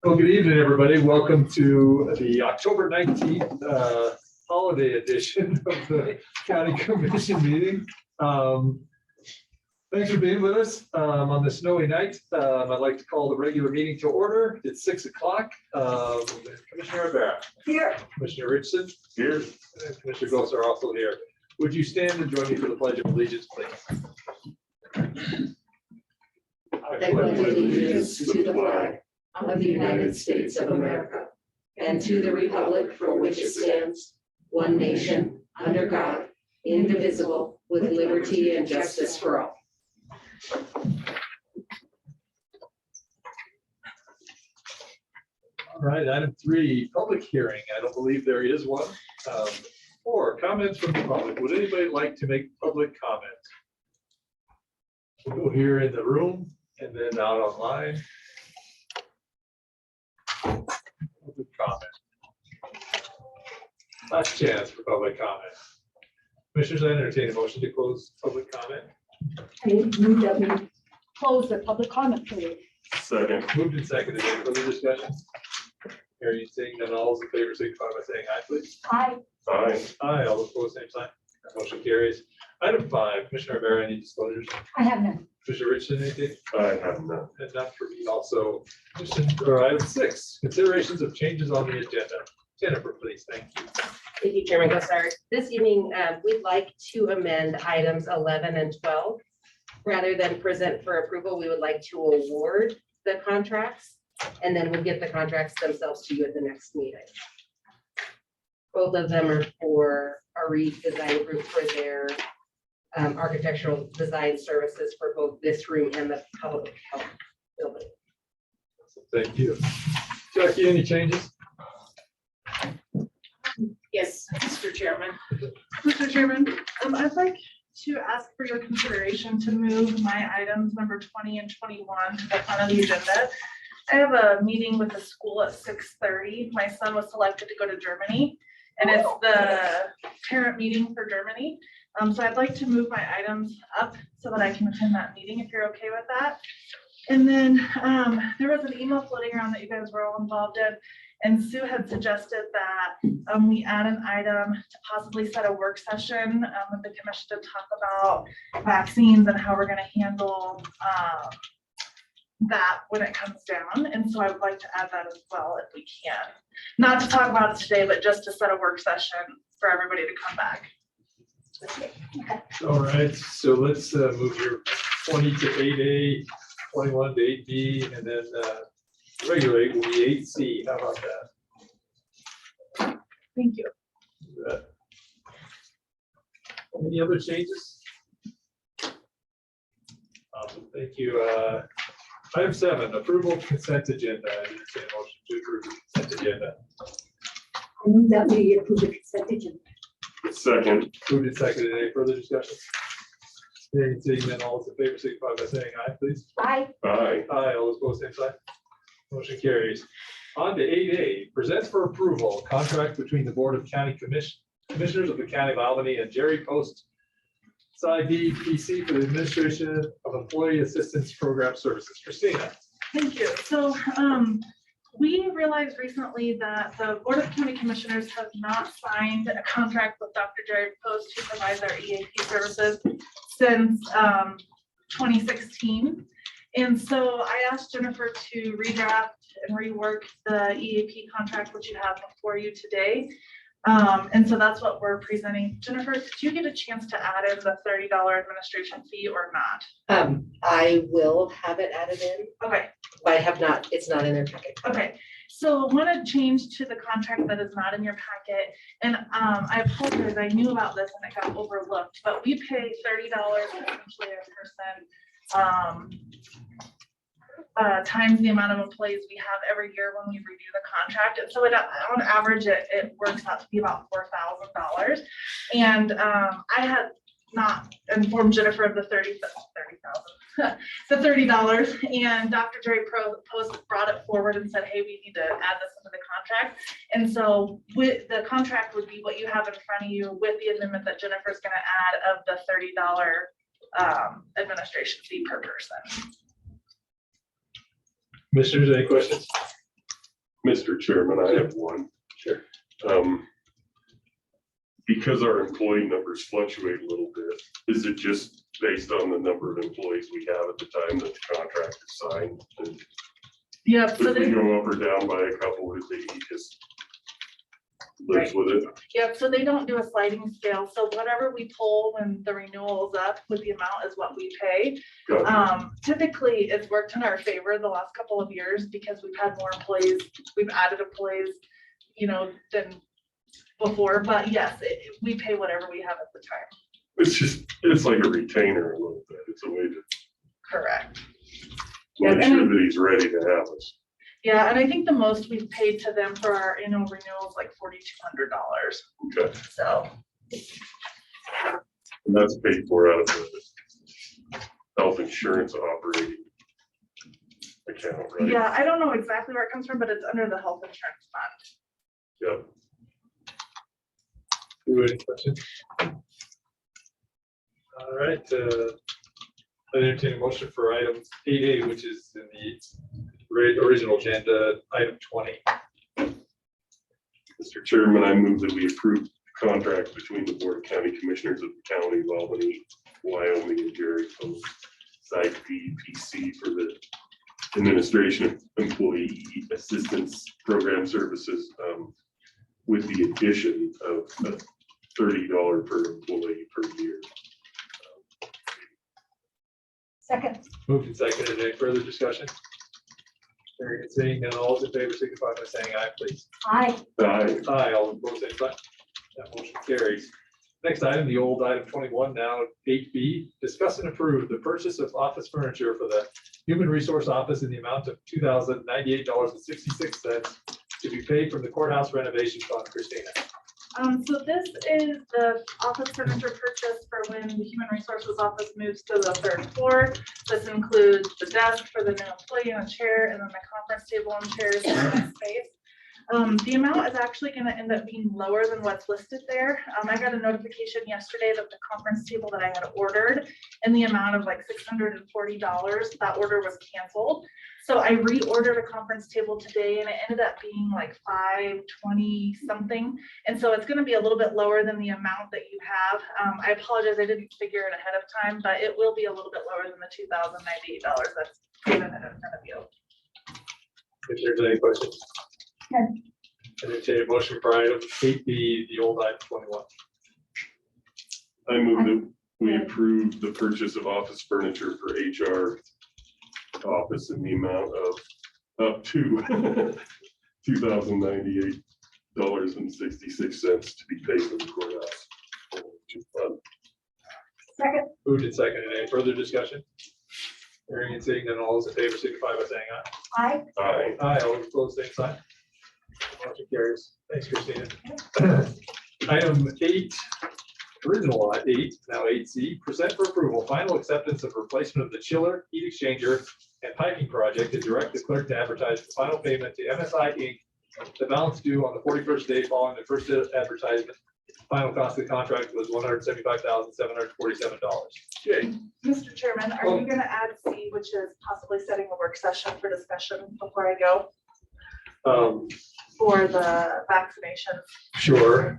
Well, good evening, everybody. Welcome to the October 19th holiday edition of the County Commission meeting. Thanks for being with us on this snowy night. I'd like to call the regular meeting to order. It's 6 o'clock. Commissioner Rivera. Here. Commissioner Richardson. Here. And Commissioner Gross are also here. Would you stand and join me for the Pledge of Allegiance, please? I pledge allegiance to the flag of the United States of America and to the republic for which it stands, one nation, under God, indivisible, with liberty and justice for all. All right, item 3, public hearing. I don't believe there is one. 4, comments from the public. Would anybody like to make public comments? We'll go here in the room and then out online. Public comment. Last chance for public comment. Commissioners, I entertain a motion to close public comment. I move that we close the public comment period. Second. Moved and seconded. Any further discussion? Hearing seeing none, all those in favor signify by saying aye, please. Aye. Aye. Aye. All opposed, same sign. Motion carries. Item 5, Commissioner Rivera, any disclosures? I have none. Commissioner Richardson, anything? I have none. And not for me also. Item 6, considerations of changes on the agenda. Jennifer, please, thank you. Thank you, Chairman Gosar. This evening, we'd like to amend items 11 and 12. Rather than present for approval, we would like to award the contracts, and then we'll get the contracts themselves to you at the next meeting. Both of them are for our redesign group for their architectural design services for both this room and the public health building. Thank you. Jackie, any changes? Yes, Mr. Chairman. Mr. Chairman, I'd like to ask for your consideration to move my items number 20 and 21 to the front of the agenda. I have a meeting with the school at 6:30. My son was selected to go to Germany, and it's the parent meeting for Germany. So I'd like to move my items up so that I can attend that meeting if you're okay with that. And then there was an email floating around that you guys were all involved in. And Sue had suggested that we add an item to possibly set a work session with the commission to talk about vaccines and how we're going to handle that when it comes down. And so I would like to add that as well if we can. Not to talk about it today, but just to set a work session for everybody to come back. All right, so let's move your 20 to 8A, 21 to 8B, and then regulate will be 8C. How about that? Thank you. Any other changes? Thank you. Item 7, approval of consent agenda. I entertain a motion to approve the consent agenda. I move that we approve the consent agenda. Second. Moved and seconded. Any further discussion? Hearing seeing none, all those in favor signify by saying aye, please. Aye. Aye. Aye. All those opposed, same sign. Motion carries. On to 8A, presents for approval contract between the Board of County Commissioners of the County of Albany and Jerry Post PSI-D PC for the administration of employee assistance program services. Christina. Thank you. So we realized recently that the Board of County Commissioners have not signed a contract with Dr. Jerry Post to provide their EAP services since 2016. And so I asked Jennifer to redraft and rework the EAP contract, which you have before you today. And so that's what we're presenting. Jennifer, did you get a chance to add in the $30 administration fee or not? I will have it added in. Okay. I have not, it's not in their packet. Okay, so I want to change to the contract that is not in your packet. And I apologize, I knew about this and it got overlooked, but we pay $30 essentially a person times the amount of employees we have every year when we review the contract. And so on average, it works out to be about $4,000. And I had not informed Jennifer of the $30,000. The $30, and Dr. Jerry Post brought it forward and said, hey, we need to add this into the contract. And so with the contract would be what you have in front of you with the amendment that Jennifer's going to add of the $30 administration fee per person. Commissioners, any questions? Mr. Chairman, I have one. Sure. Because our employee numbers fluctuate a little bit, is it just based on the number of employees we have at the time that the contract is signed? And Yep, so if we they, go up or down by a couple, if they just lives with it? yep, so they don't do a sliding scale. So whatever we pull when the renewal is up with the amount is what we pay. Gotcha. Typically, it's worked in our favor the last couple of years because we've had more employees, we've added employees, you know, than before, but yes, we pay whatever we have at the time. It's like a retainer a little bit. It's a way to Correct. make Yeah, sure that he's ready to have us. Yeah, and I think the most we've paid to them for our annual renewal is like $4,200. Okay. So, And that's paid for out of the health insurance operating account, right? yeah, I don't know exactly where it comes from, but it's under the health insurance fund. Yep. Any questions? All right, I entertain a motion for item 8A, which is in the original agenda, item 20. Mr. Chairman, I move that we approve the contract between the Board of County Commissioners of the County of Albany, Wyoming, and Jerry Post, Site PC for the administration of employee assistance program services, with the addition of a $30 per employee per year. Second. Moved and seconded. Any further discussion? Hearing and seeing none, all those in favor signify by saying aye, please. Aye. Aye. Aye, all opposed, same sign. That motion carries. Next item, the old item 21, now 8B, discuss and approve the purchase of office furniture for the Human Resource Office in the amount of $2,098.66 to be paid from the courthouse renovation fund. Christina. So this is the office furniture purchase for when the Human Resources Office moves to the 3rd floor. This includes the desk for the new employee and a chair, and then the conference table and chairs in that space. The amount is actually going to end up being lower than what's listed there. I got a notification yesterday that the conference table that I had ordered in the amount of like $640, that order was canceled. So I reordered a conference table today and it ended up being like $520 something. And so it's going to be a little bit lower than the amount that you have. I apologize, I didn't figure it ahead of time, but it will be a little bit lower than the $2,098 that's given in front of you. If there's any questions. Okay. Entertain a motion for item 8B, the old item 21. I move that we approve the purchase of office furniture for HR office in the amount of up to $2,098.66 to be paid from the courthouse. Second. Moved and seconded. Any further discussion? Hearing and seeing none, all those in favor signify by saying aye. Aye. Aye. Aye, all opposed, same sign. Motion carries. Thanks, Christina. Item 8, original 8, now 8C, present for approval, final acceptance of replacement of the chiller, heat exchanger, and piping project, and direct the clerk to advertise the final payment to MSI Inc. The balance due on the 41st day following the first advertisement. Final cost of the contract was $175,747. Jay. Mr. Chairman, are you going to add C, which is possibly setting a work session for discussion before I go for the vaccination? Sure.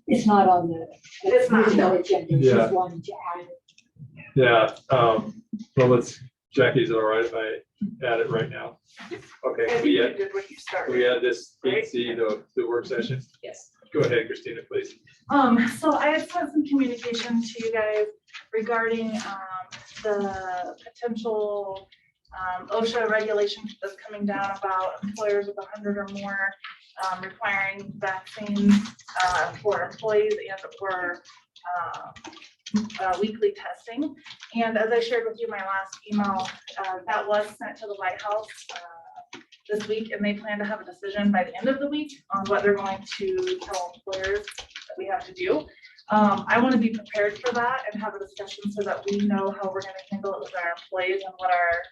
It's not on the. It's not. original agenda. Yeah. Just wanted to add it. Yeah, well, Jackie, is it all right if I add it right now? I Okay, think we you add, did what you started. we add this 8C, the work session. Yes. Go ahead, Christina, please. So I had sent some communication to you guys regarding the potential OSHA regulation that's coming down about employers with 100 or more requiring vaccines for employees and for weekly testing. And as I shared with you in my last email, that was sent to the White House this week, and they plan to have a decision by the end of the week on what they're going to tell employers that we have to do. I want to be prepared for that and have a discussion so that we know how we're going to handle it with our employees and what our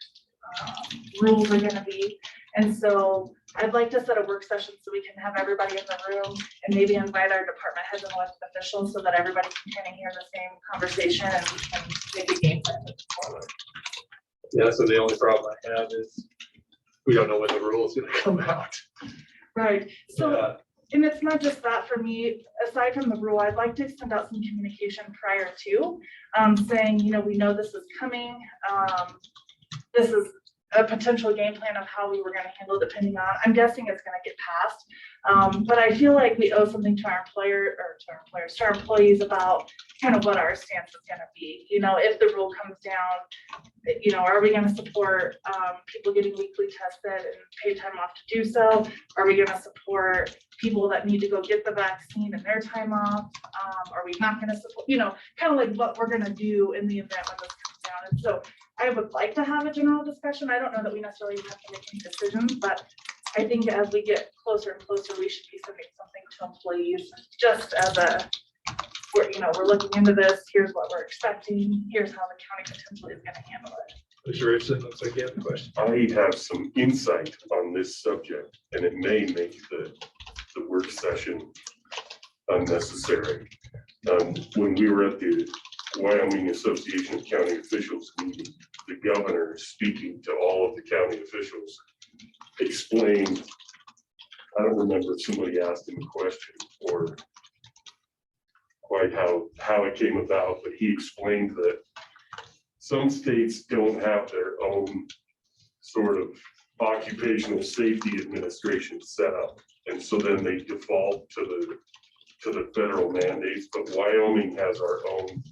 rules are going to be. And so I'd like to set a work session so we can have everybody in the room and maybe invite our department heads and elected officials so that everybody can kind of hear the same conversation and we can make a game plan moving forward. Yeah, so the only problem I have is we don't know when the rule is gonna come out. Right, so, Yeah. and it's not just that for me, aside from the rule, I'd like to send out some communication prior to, saying, you know, we know this is coming. This is a potential game plan of how we were gonna handle it depending on, I'm guessing it's gonna get passed. But I feel like we owe something to our employer, or to our employers, to our employees about kind of what our stance is gonna be. You know, if the rule comes down, you know, are we gonna support people getting weekly tested and pay time off to do so? Are we gonna support people that need to go get the vaccine and their time off? Are we not gonna support, you know, kind of like what we're gonna do in the event when this comes down? And so I would like to have a general discussion. I don't know that we necessarily have to make any decisions, but I think as we get closer and closer, we should be sending something to employees just as a, we're looking into this, here's what we're expecting, here's how the county potentially is gonna handle it. Mr. Richardson, looks like you have a question. I have some insight on this subject, and it may make the work session unnecessary. When we were at the Wyoming Association of County Officials meeting, the governor, speaking to all of the county officials, explained, I don't remember if somebody asked him a question or quite how it came about, but he explained that some states don't have their own sort of occupational safety administration set up. And so then they default to the federal mandates, but Wyoming has our own.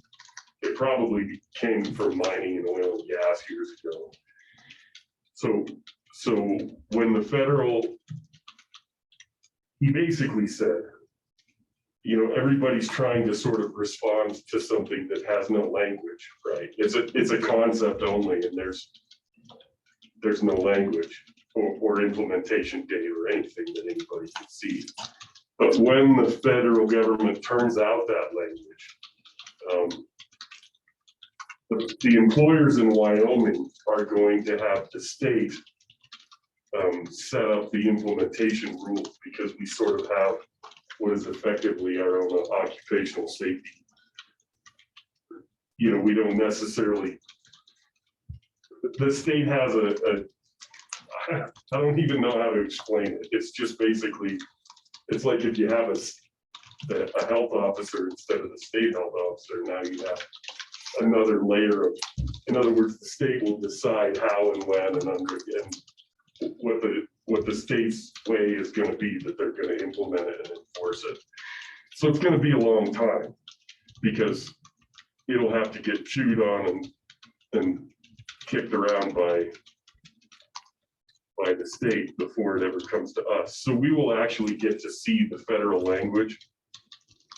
It probably came from mining and oil and gas years ago. So when the federal, he basically said, you know, everybody's trying to sort of respond to something that has no language, right? It's a concept only, and there's no language or implementation date or anything that anybody can see. But when the federal government turns out that language, the employers in Wyoming are going to have the state set up the implementation rules, because we sort of have what is effectively our own occupational safety. You know, we don't necessarily, the state has I don't even know how to explain it. It's just basically, it's like if you have a health officer instead of the state health officer, now you have another layer of, in other words, the state will decide how and when and under again what the state's way is going to be that they're going to implement it and enforce it. So it's going to be a long time, because it'll have to get chewed on and kicked around by the state before it ever comes to us. So we will actually get to see the federal language,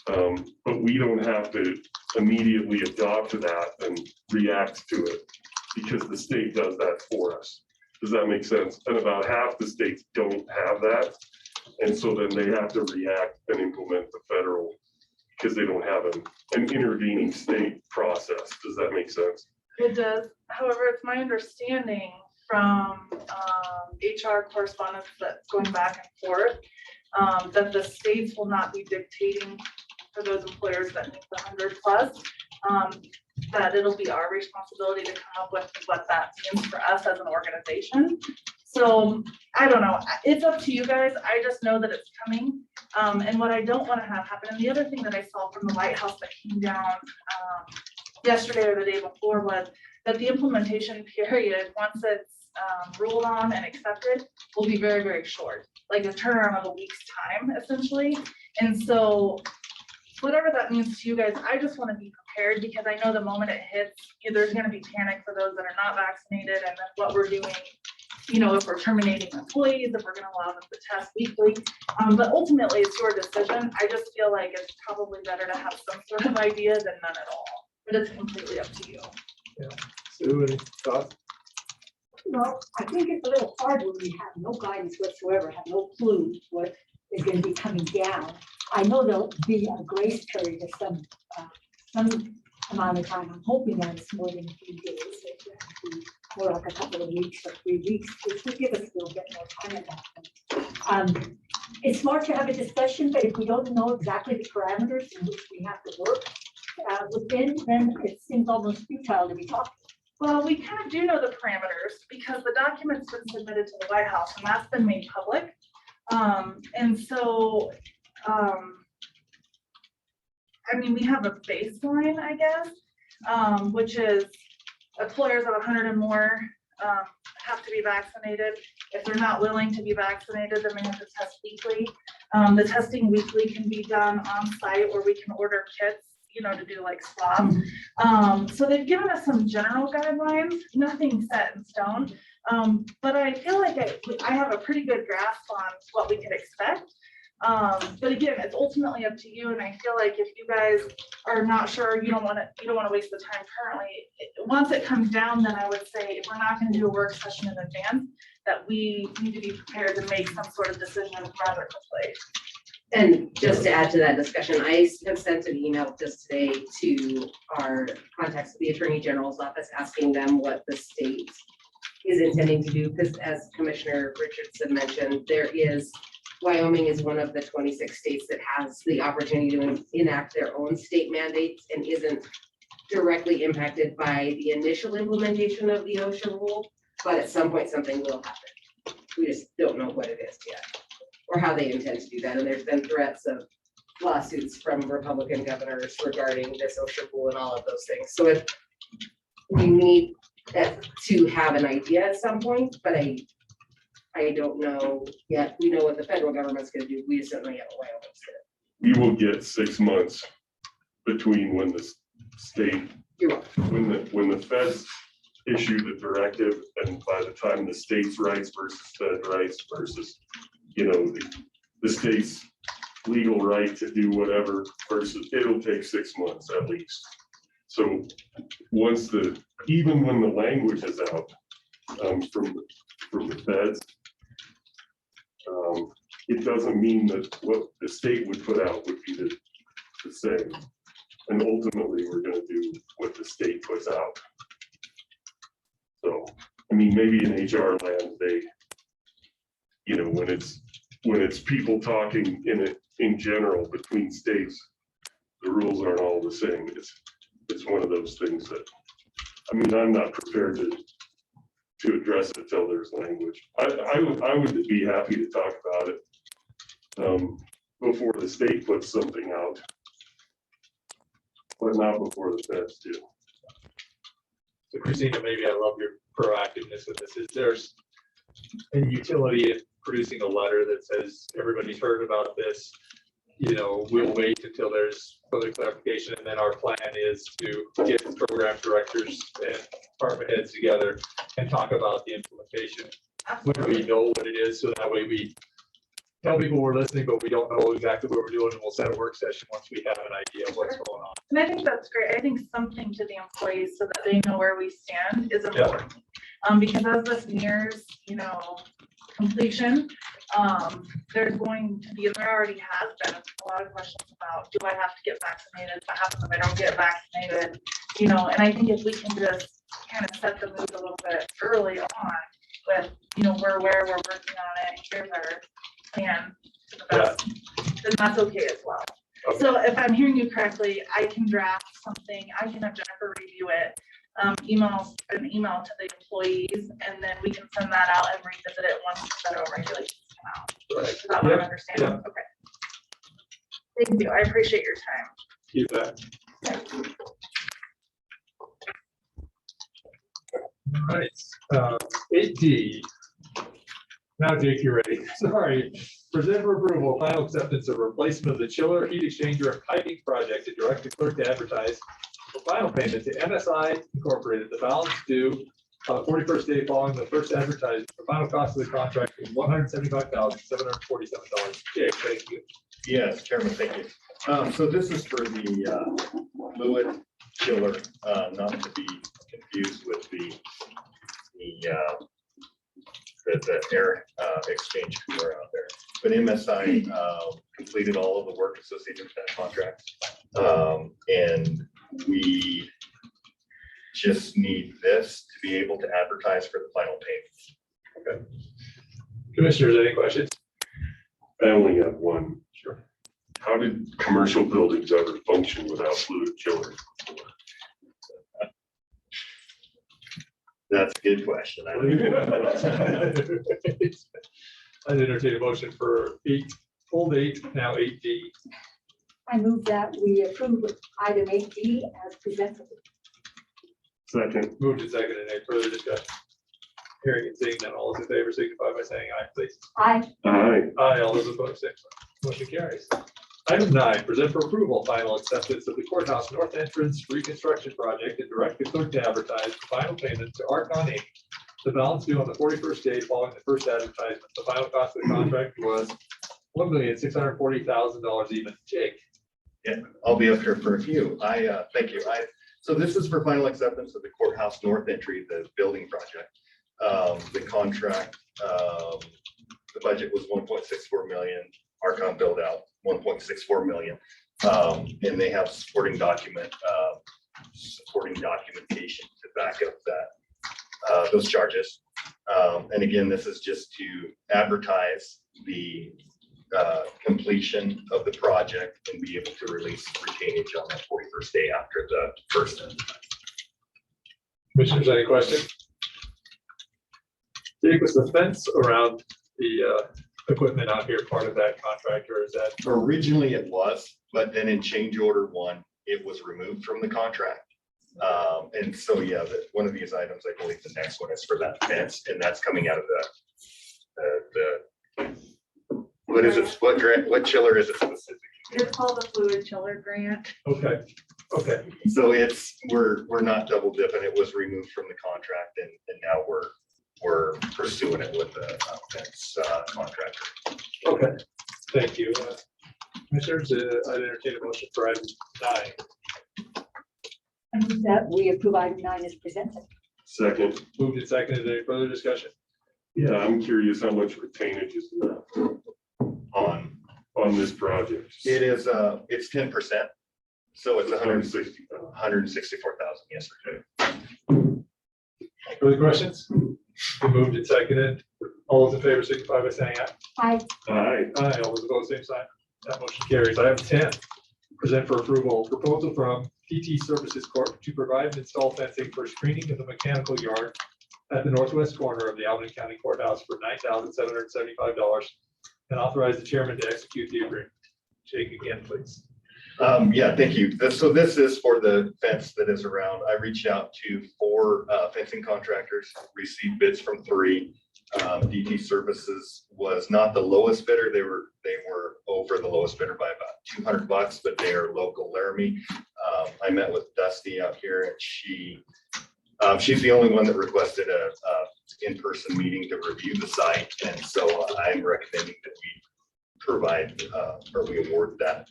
but we don't have to immediately adopt that and react to it, because the state does that for us. Does that make sense? And about half the states don't have that. And so then they have to react and implement the federal, because they don't have an intervening state process. Does that make sense? It does. However, it's my understanding from HR correspondence that's going back and forth, that the states will not be dictating for those employers that meet the 100+, that it'll be our responsibility to come up with what that means for us as an organization. So I don't know. It's up to you guys. I just know that it's coming. And what I don't want to have happen, and the other thing that I saw from the White House that came down yesterday or the day before, was that the implementation period, once it's ruled on and accepted, will be very, very short, like a turnaround of a week's time, essentially. And so whatever that means to you guys, I just want to be prepared, because I know the moment it hits, there's going to be panic for those that are not vaccinated, and then what we're doing, you know, if we're terminating employees, if we're going to allow them to test weekly. But ultimately, it's your decision. I just feel like it's probably better to have some sort of idea than none at all. But it's completely up to you. Sue, any thoughts? Well, I think it's a little hard when we have no guidance whatsoever, have no clue what is going to be coming down. I know there'll be a grace period of some amount of time. I'm hoping that it's more than a few days. It could be more like a couple of weeks or 3 weeks, which would give us a little bit more time at that point. It's smart to have a discussion, but if we don't know exactly the parameters in which we have to work within, then it seems almost futile to be talking. Well, we kind of do know the parameters, because the document's been submitted to the White House and that's been made public. And so, I mean, we have a baseline, I guess, which is employers of 100 and more have to be vaccinated. If they're not willing to be vaccinated, then they have to test weekly. The testing weekly can be done on site, or we can order kits, you know, to do like swabs. So they've given us some general guidelines, nothing set in stone. But I feel like I have a pretty good grasp on what we could expect. But again, it's ultimately up to you. And I feel like if you guys are not sure, you don't want to waste the time currently. Once it comes down, then I would say if we're not going to do a work session in advance, that we need to be prepared to make some sort of decision rather quickly. And just to add to that discussion, I have sent an email just today to our contacts at the Attorney General's office, asking them what the state is intending to do, because as Commissioner Richardson mentioned, Wyoming is one of the 26 states that has the opportunity to enact their own state mandates and isn't directly impacted by the initial implementation of the OSHA rule, but at some point something will happen. We just don't know what it is yet, or how they intend to do that. And there's been threats of lawsuits from Republican governors regarding this OSHA rule and all of those things. So if we need to have an idea at some point, but I don't know yet. We know what the federal government's going to do. We just don't know yet what Wyoming's going to do. We will get 6 months between when the state, when the feds issue the directive, and by the time the state's rights versus fed rights versus, you know, the state's legal right to do whatever versus, it'll take 6 months at least. So once even when the language is out from the feds, it doesn't mean that what the state would put out would be the same. And ultimately, we're going to do what the state puts out. So, I mean, maybe in HR land, they, you know, when it's people talking in general between states, the rules aren't all the same. It's one of those things that, I mean, I'm not prepared to address it till there's language. I would be happy to talk about it before the state puts something out, but not before the feds do. So Christina, maybe I love your proactiveness with this. Is there's a utility in producing a letter that says everybody's heard about this? You know, we'll wait until there's further clarification, and then our plan is to get program directors and department heads together and talk about the implementation. When we know what it is, so that way we tell people we're listening, but we don't know exactly what we're doing, and we'll set a work session once we have an idea of what's going on. And I think that's great. I think something to the employees so that they know where we stand is important. Because as this nears, you know, completion, there's going to be, and there already has been a lot of questions about, do I have to get vaccinated? What happens if I don't get vaccinated? You know, and I think if we can just kind of set the mood a little bit early on with, you know, we're aware, we're working on it, here's our plan to the best, then that's okay as well. Okay. So if I'm hearing you correctly, I can draft something, I can have Jennifer review it, an email to the employees, and then we can send that out and revisit it once the federal regulations come out. Right. Is that what I'm understanding? Okay. Thank you. I appreciate your time. You bet. All right, 8D. Now, Jake, you ready? Sorry. Present for approval, final acceptance of replacement of the chiller, heat exchanger, and piping project to direct the clerk to advertise for final payment to MSI Incorporated. The balance due 41st day following the first advertisement. The final cost of the contract is $175,747. Jake, thank you. Yes, Chairman, thank you. So this is for the fluid chiller, not to be confused with the air exchange cooler out there. But MSI completed all of the work associated with that contract. And we just need this to be able to advertise for the final payment. Okay. Commissioners, any questions? I only have one. Sure. How did commercial buildings ever function without fluid chillers? That's a good question. I'd entertain a motion for old 8, now 8D. I move that we approve item 8D as presented. Second. Moved and seconded. Any further discussion? Hearing and seeing none, all those in favor signify by saying aye, please. Aye. Aye. Aye, all those opposed, same sign. Motion carries. Item 9, present for approval, final acceptance of the courthouse north entrance reconstruction project and direct the clerk to advertise the final payment to Arcon Inc. The balance due on the 41st day following the first advertisement. The final cost of the contract was $1,640,000 even. Jake. Yeah, I'll be up here for a few. Thank you. So this is for final acceptance of the courthouse north entry, the building project. The contract, the budget was 1.64 million. Arcon billed out 1.64 million. And they have supporting documentation to back up that, those charges. And again, this is just to advertise the completion of the project and be able to release retainage on the 41st day after the first. Commissioners, any questions? Jake, was the fence around the equipment out here part of that contract, or is that? Originally it was, but then in change order 1, it was removed from the contract. And so, yeah, one of these items, I believe the next one is for that fence, and that's coming out of the what is it? What grant? What chiller is it specifically? It's called the fluid chiller grant. Okay, okay, So we're not double dipping. It was removed from the contract, and now we're pursuing it with the fence contractor. okay. Thank you. Commissioners, I'd entertain a motion for item 9. I move that we approve item 9 as presented. Second. Moved and seconded. Any further discussion? Yeah, I'm curious how much retainage is left on this project. It is, it's 10%. So it's 160. 164,000. Yes, sir. Further questions? Been moved and seconded. All those in favor signify by saying aye. Aye. Aye. Aye, all those opposed, same sign. That motion carries. Item 10, present for approval, proposal from PT Services Corp. to provide and install fencing for screening of the mechanical yard at the northwest corner of the Albany County Courthouse for $9,775 and authorize the chairman to execute the agreement. Jake, again, please. Yeah, thank you. So this is for the fence that is around. I reached out to 4 fencing contractors, received bids from 3. DT Services was not the lowest bidder. They were over the lowest bidder by about $200, but they are local Laramie. I met with Dusty out here, and she's the only one that requested a in-person meeting to review the site, and so I'm recommending that we provide or we award that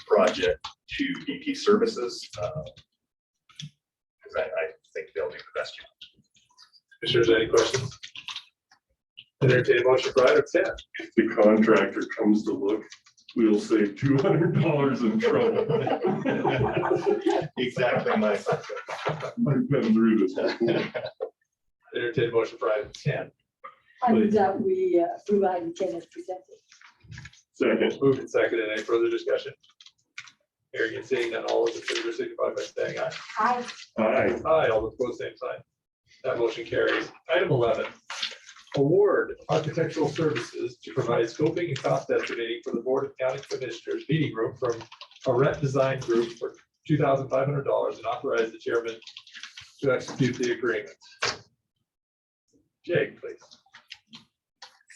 project to DT Services because I think they'll do the best job. Commissioners, any questions? Entertain a motion for item 10. If the contractor comes to look, we'll save $200 in trouble. Exactly my. I've been through this. Entertain a motion for item 10. I move that we approve item 10 as presented. Second. Moved and seconded. Any further discussion? Hearing and seeing none, all those in favor signify by saying aye. Aye. Aye. Aye, all those opposed, same sign. That motion carries. Item 11, award architectural services to provide scoping and cost estimating for the Board of County Commissioners meeting room from a rep design group for $2,500 and authorize the chairman to execute the agreement. Jake, please.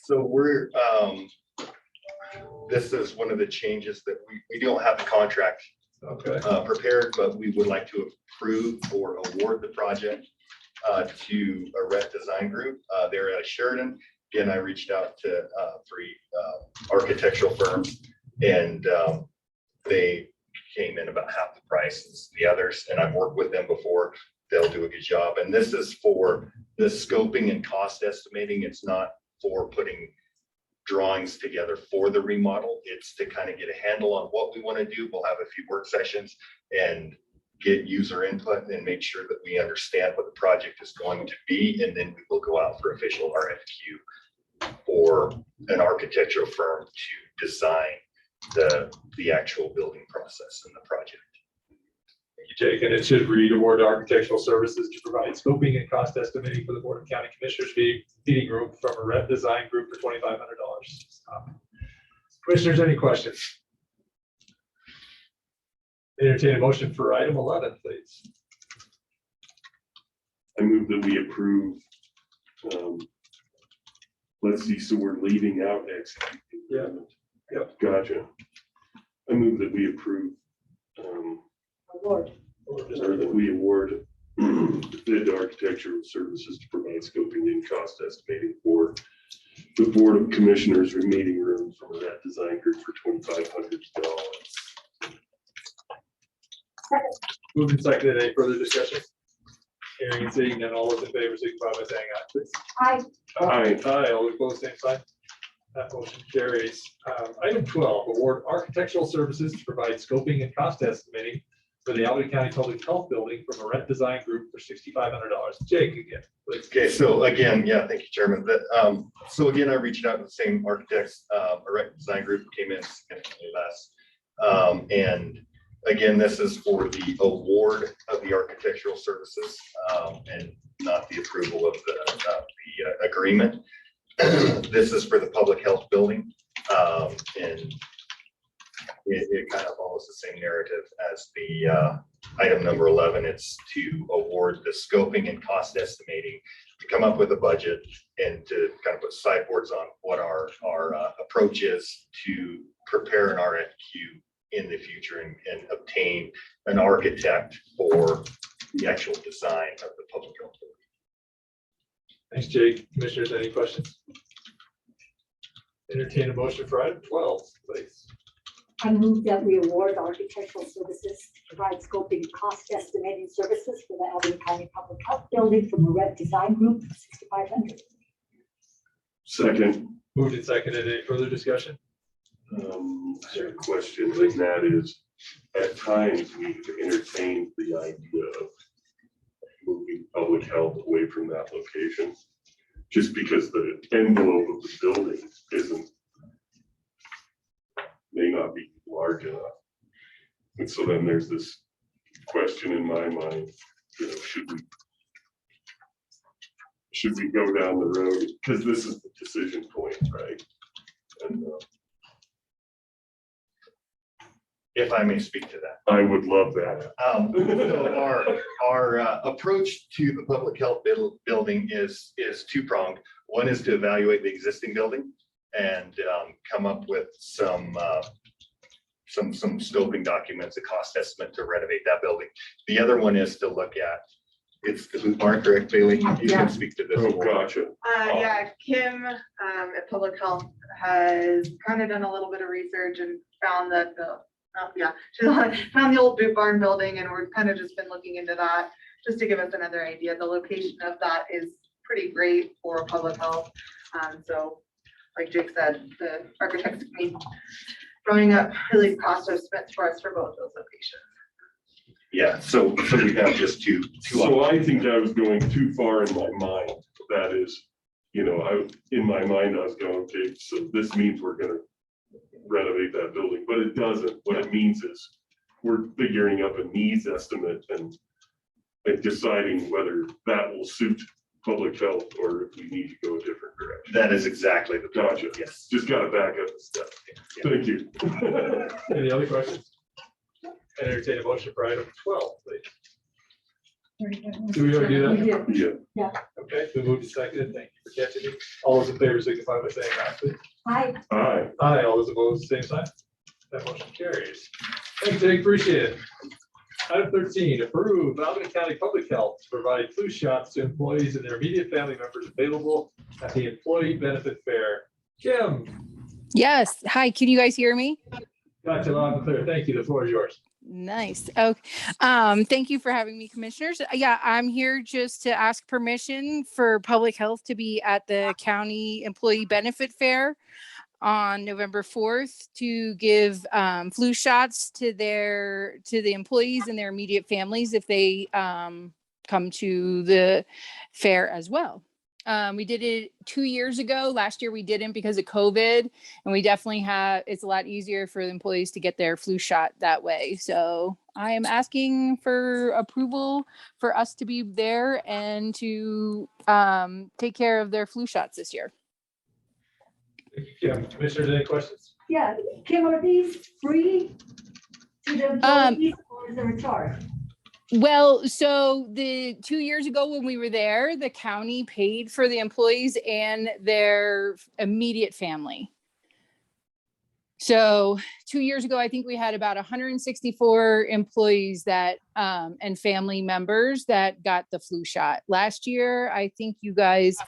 So this is one of the changes that we don't have the contract Okay, prepared, but we would like to approve or award the project to a rep design group. They're at Sheridan. Again, I reached out to 3 architectural firms, and they came in about half the price as the others, and I've worked with them before. They'll do a good job. And this is for the scoping and cost estimating. It's not for putting drawings together for the remodel. It's to kind of get a handle on what we want to do. We'll have a few work sessions and get user input and make sure that we understand what the project is going to be. And then we will go out for official RFQ for an architectural firm to design the actual building process and the project. Jake, and it should read award architectural services to provide scoping and cost estimating for the Board of County Commissioners meeting room from a rep design group for $2,500. Commissioners, any questions? Entertain a motion for item 11, please. I move that we approve. Let's see, so we're leaving out executing. Yeah. Yep. Gotcha. I move that we approve, Award. Or just- or that we award bid architectural services to provide scoping and cost estimating for the Board of Commissioners meeting room from that design group for $2,500. Moved and seconded. Any further discussion? Hearing and seeing none, all those in favor, signify by saying aye, please. Aye. Aye. Aye, all opposed, same sign. That motion carries. Item 12, award architectural services to provide scoping and cost estimating for the Albany County Public Health Building from a rent design group for $6,500. Jake again, please. Okay, so again, yeah, thank you, Chairman. So again, I reached out to the same architects, a rec design group came in significantly less. And again, this is for the award of the architectural services and not the approval of the agreement. This is for the public health building. And it kind of follows the same narrative as the item number 11. It's to award the scoping and cost estimating, to come up with a budget and to kind of put sideboards on what our approach is to prepare an RFQ in the future and obtain an architect for the actual design of the public health building. Thanks, Jake. Commissioners, any questions? Entertain a motion for item 12, please. I move that we award architectural services to provide scoping and cost estimating services for the Albany County Public Health Building from a red design group for $6,500. Second, Moved and seconded. Any further discussion? I have a question, and that is, at times we've entertained the idea of moving public health away from that location, just because the envelope of the building may not be large enough. And so then there's this question in my mind, should we go down the road? Because this is the decision point, right? And If I may speak to that. I would love that. So our approach to the public health building is two-pronged. One is to evaluate the existing building and come up with some scoping documents, a cost estimate to renovate that building. The other one is to look at, it's the Mark, correct, Bailey? You Yeah. can speak to this. Oh, gotcha. Yeah, Kim at Public Health has kind of done a little bit of research and found that she found the old boot barn building, and we've kind of just been looking into that just to give us another idea. The location of that is pretty great for public health. So like Jake said, the architects made throwing up really cost estimates for us for both those locations. Yeah, so we have just two. So I think I was going too far in my mind. That is, in my mind, I was going, okay, so this means we're gonna renovate that building, but it doesn't. What it means is we're figuring up a needs estimate and deciding whether that will suit public health or if we need to go a different direction. That is exactly the point. Gotcha. Yes. Just gotta back up a step. Thank you. Any other questions? Entertain a motion for item 12, please. Do we already do that? We did. Yeah. Okay, so moved and seconded. Thank you for catching me. All those in favor signify by saying aye, please. Aye. Aye. Aye, all those opposed, same sign. That motion carries. Thanks, Jake, appreciate it. Item 13, approve Albany County Public Health to provide flu shots to employees and their immediate family members available at the employee benefit fair. Kim, Yes. Hi, can you guys hear me? got you loud and clear. Thank you. The floor is yours. Nice. Okay. Thank you for having me, commissioners. Yeah, I'm here just to ask permission for public health to be at the county employee benefit fair on November 4th to give flu shots to the employees and their immediate families if they come to the fair as well. We did it 2 years ago. Last year we didn't because of COVID, and we definitely it's a lot easier for the employees to get their flu shot that way. So I am asking for approval for us to be there and to take care of their flu shots this year. Thank you, Kim. Commissioners, any questions? Yeah, Kim, are these free to the employees or is there a charge? Well, so the 2 years ago when we were there, the county paid for the employees and their immediate family. So 2 years ago, I think we had about 164 employees that and family members that got the flu shot. Last year, I think you guys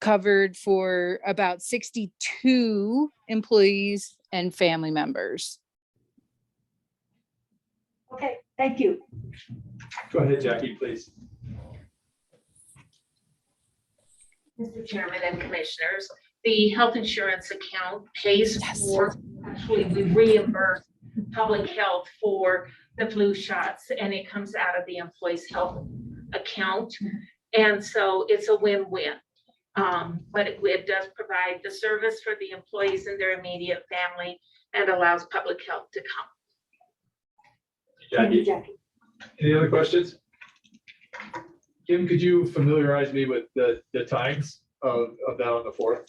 covered for about 62 employees and family members. Okay, thank you. Go ahead, Jackie, please. Mr. Chairman and Commissioners, the health insurance account pays for, actually, we reimburse public health for the flu shots, and it comes out of the employee's health account. And so it's a win-win. But it does provide the service for the employees and their immediate family and allows public health to come. Thank you, Jackie, Jackie. any other questions? Kim, could you familiarize me with the times of that on the 4th?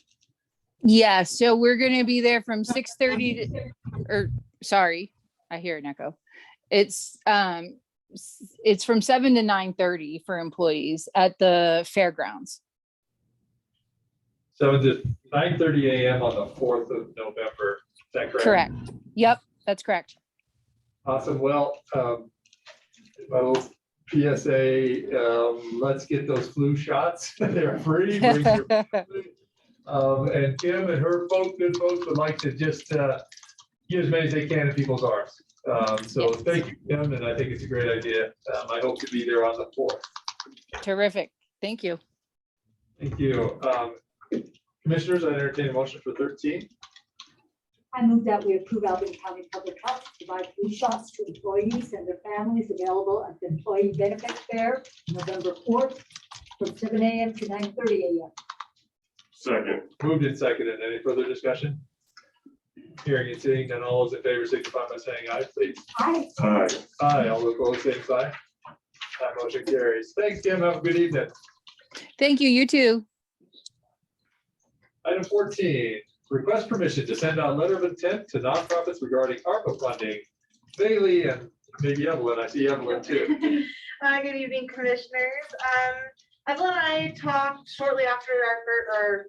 Yeah, so we're going to be there from 6:30 to, or sorry, I hear an echo. It's from 7 to 9:30 for employees at the fairgrounds. 7 to 9:30 a.m. on the 4th of November. Is that correct? Correct. Yep, that's correct. Awesome. Well, my little PSA, let's get those flu shots. They're free. Bring your family. And Kim and her good folks would like to just get as many as they can in people's arms. So Yes. thank you, Kim, and I think it's a great idea. I hope to be there on the 4th. Terrific. Thank you. Thank you. Commissioners, I entertain a motion for 13. I move that we approve Albany County Public Health to provide flu shots to employees and their families available at the Employee Benefit Fair, November 4th, from 7 a.m. to 9:30 a.m. Second. Moved and seconded. Any further discussion? Hearing and seeing none, all those in favor signify by saying aye, please. Aye. Aye. Aye, all those opposed, same sign. That motion carries. Thanks, Kim. Have a good evening. Thank you. You too. Item 14, request permission to send out letter of intent to nonprofits regarding ARPA funding. Bailey and maybe Evelyn. I see Evelyn too. Good evening, Commissioners. Evelyn and I talked shortly after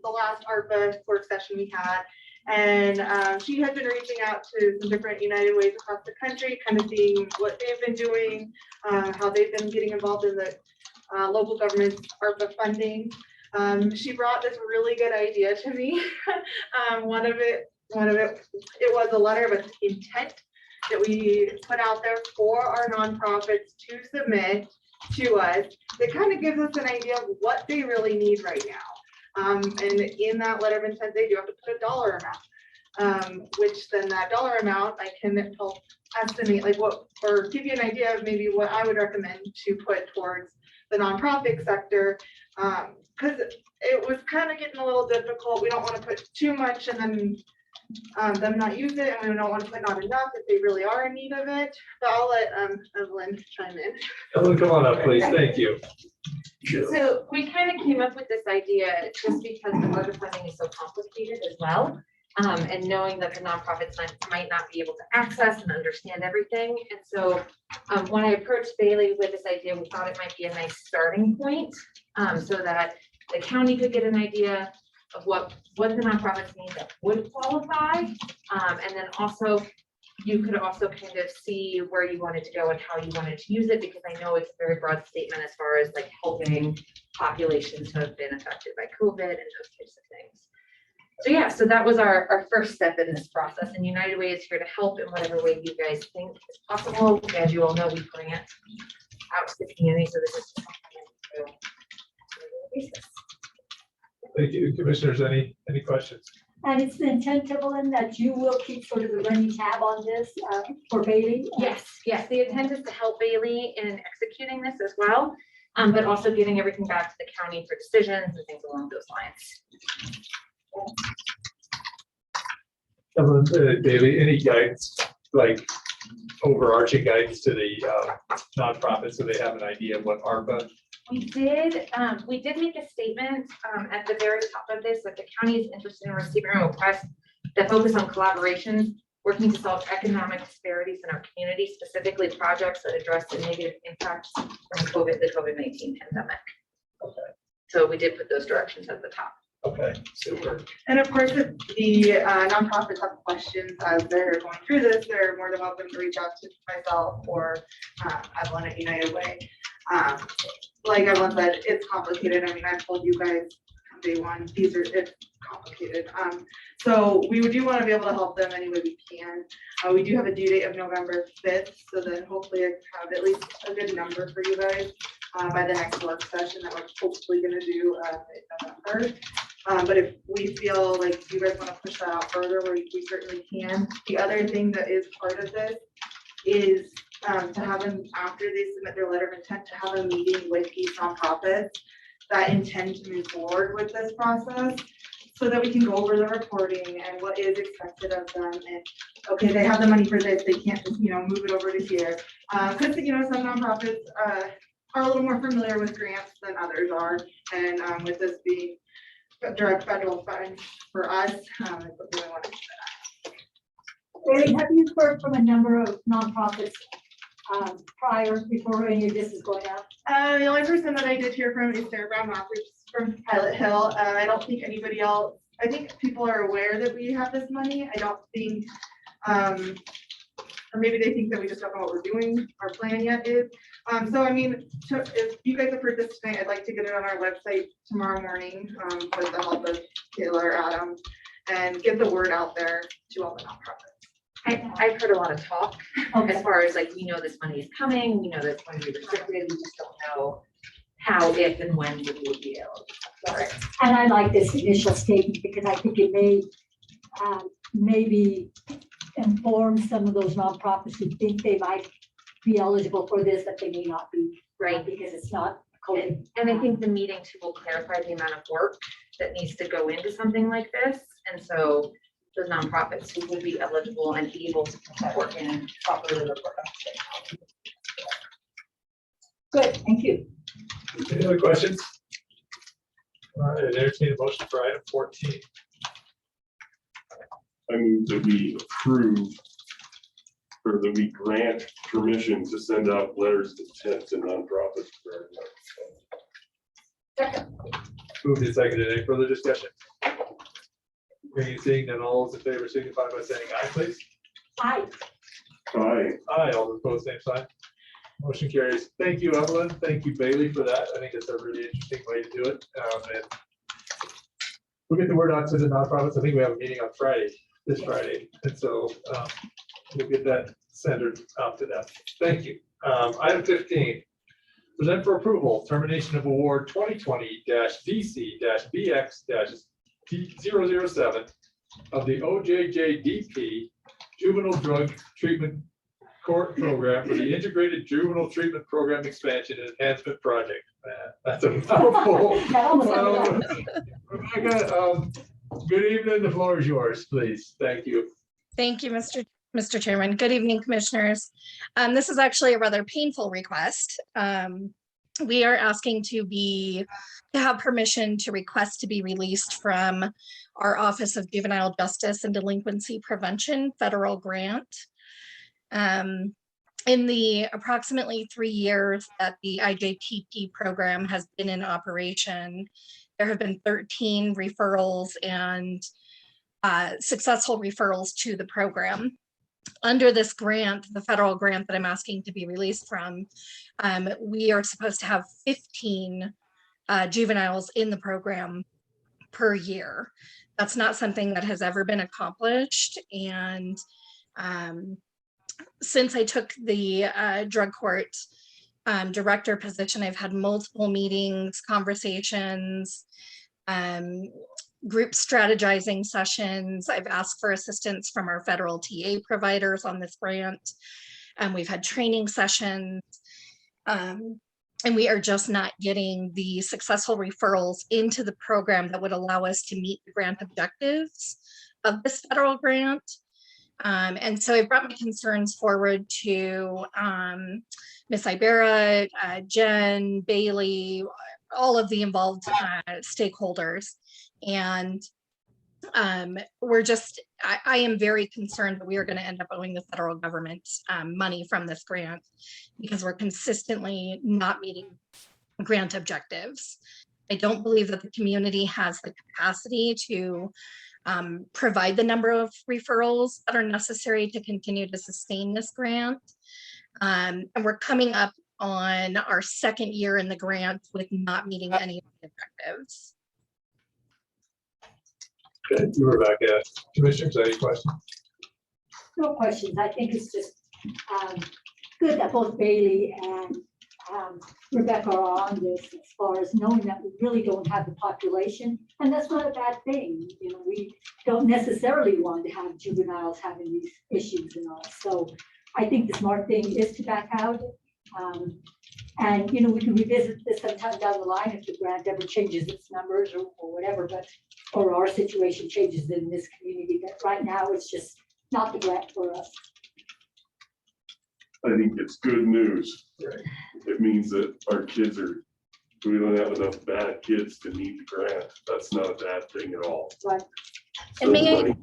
the last ARPA work session we had. And she had been reaching out to some different United Ways across the country, kind of seeing what they've been doing, how they've been getting involved in the local government's ARPA funding. She brought this really good idea to me. One of it was a letter of intent that we put out there for our nonprofits to submit to us. That kind of gives us an idea of what they really need right now. And in that letter of intent, they do have to put a dollar amount, which then that dollar amount I can help estimate like what, or give you an idea of maybe what I would recommend to put towards the nonprofit sector. Because it was kind of getting a little difficult. We don't want to put too much and then them not use it, and we don't want to put not enough if they really are in need of it. But I'll let Evelyn chime in. Evelyn, come on up, please. Thank you. So we kind of came up with this idea just because the ARPA funding is so complicated as well. And knowing that the nonprofits might not be able to access and understand everything. And so when I approached Bailey with this idea, we thought it might be a nice starting point so that the county could get an idea of what the nonprofits need that would qualify. And then also, you could also kind of see where you wanted to go and how you wanted to use it, because I know it's a very broad statement as far as like helping populations who have been affected by COVID and those types of things. So yeah, so that was our first step in this process, and United Way is here to help in whatever way you guys think is possible. As you all know, we bring it out to the community, so this is just something we do. Thank you. Commissioners, any questions? And it's the intent, Evelyn, that you will keep sort of the running tab on this for Bailey? Yes, the intent is to help Bailey in executing this as well. but also getting everything back to the county for decisions and things along those lines. Daily, any guidance, like overarching guidance to the nonprofits so they have an idea of what ARPA? We did make a statement at the very top of this, that the county is interested in receiving a request that focus on collaboration, working to solve economic disparities in our community, specifically projects that address the negative impacts from the COVID-19 pandemic. Okay. So we did put those directions at the top. Okay, super. And of course, if the nonprofits have questions as they're going through this, they're more than welcome to reach out to myself or Evelyn at United Way. Like Evelyn said, it's complicated. I mean, I've told you guys from day one, it's complicated. So we do want to be able to help them any way we can. We do have a due date of November 5th, so then hopefully I have at least a good number for you guys by the next work session that we're hopefully going to do in November. But if we feel like you guys want to push that out further, we certainly can. The other thing that is part of this is to have them, after they submit their letter of intent, to have a meeting with these nonprofits that intend to move forward with this process, so that we can go over the reporting and what is expected of them. And okay, they have the money for this, they can't just, move it over to here. Because, some nonprofits are a little more familiar with grants than others are. And with this being direct federal funds for us, it's something we want to keep Barry, have you heard from a number of nonprofits before any of this is going out? The only person that I did hear from is Sarah Brown Matthews from Pilot Hill. I don't think anybody else, I think people are aware that we have this money. I don't think, or maybe they think that we just don't know what we're doing, our plan yet is. So I mean, if you guys have heard this tonight, I'd like to get it on our website tomorrow morning with the help of Taylor, Adam, and get the word out there to all the nonprofits. I've heard a lot of talk Okay. as far as like, we know this money is coming, we know that it's going to be restricted, we just don't know how, if, and when we will be able to for it. And I like this initial statement because I think it may maybe inform some of those nonprofits who think they might be eligible for this, that they may not be. Right. Because it's not COVID. And I think the meeting too will clarify the amount of work that needs to go into something like this. And so those nonprofits who will be eligible and able to put that work in and properly report on. Good, thank you. Any other questions? All right, entertain a motion for item 14. I move that we approve or that we grant permission to send out letters of intent to nonprofits. Moved and seconded. Any further discussion? Seeing none, all those in favor signify by saying aye, please. Aye. Aye. Aye, all those opposed, same sign. Motion carries. Thank you, Evelyn. Thank you, Bailey, for that. I think it's a really interesting way to do it. And we'll get the word out to the nonprofits. I think we have a meeting on Friday, this Friday. And so we'll get that centered out to them. Thank you. Item 15, present for approval, termination of award 2020-VC-BX-007 of the OJJDP Juvenile Drug Treatment Court Program for the Integrated Juvenile Treatment Program Expansion and Enhancement Project. Man, that's a mouthful. Rebecca, good evening. The floor is yours, please. Thank you. Thank you, Mr. Chairman. Good evening, commissioners. This is actually a rather painful request. We are asking to have permission to request to be released from our Office of Juvenile Justice and Delinquency Prevention federal grant. In the approximately 3 years that the IJTP program has been in operation, there have been 13 referrals and successful referrals to the program. Under this grant, the federal grant that I'm asking to be released from, we are supposed to have 15 juveniles in the program per year. That's not something that has ever been accomplished. And since I took the drug court director position, I've had multiple meetings, conversations, group strategizing sessions. I've asked for assistance from our federal TA providers on this grant. We've had training sessions. And we are just not getting the successful referrals into the program that would allow us to meet the grant objectives of this federal grant. And so I brought my concerns forward to Ms. Ibera, Jen, Bailey, all of the involved stakeholders. And I am very concerned that we are going to end up owing the federal government money from this grant because we're consistently not meeting grant objectives. I don't believe that the community has the capacity to provide the number of referrals that are necessary to continue to sustain this grant. And we're coming up on our second year in the grant with not meeting any of the objectives. Okay, you were back at commissioners, any questions? No questions. I think it's just good that both Bailey and Rebecca are on this as far as knowing that we really don't have the population. And that's not a bad thing. You know, we don't necessarily want to have juveniles having these issues and all. So I think the smart thing is to back out. And, you know, we can revisit this sometime down the line if the grant ever changes its numbers or whatever, but, or our situation changes in this community. But right now, it's just not the grant for us. I think it's good news. Right. It means that our kids are, we don't have enough bad kids to need the grant. That's not a bad thing at all. Right. And may I, Somebody-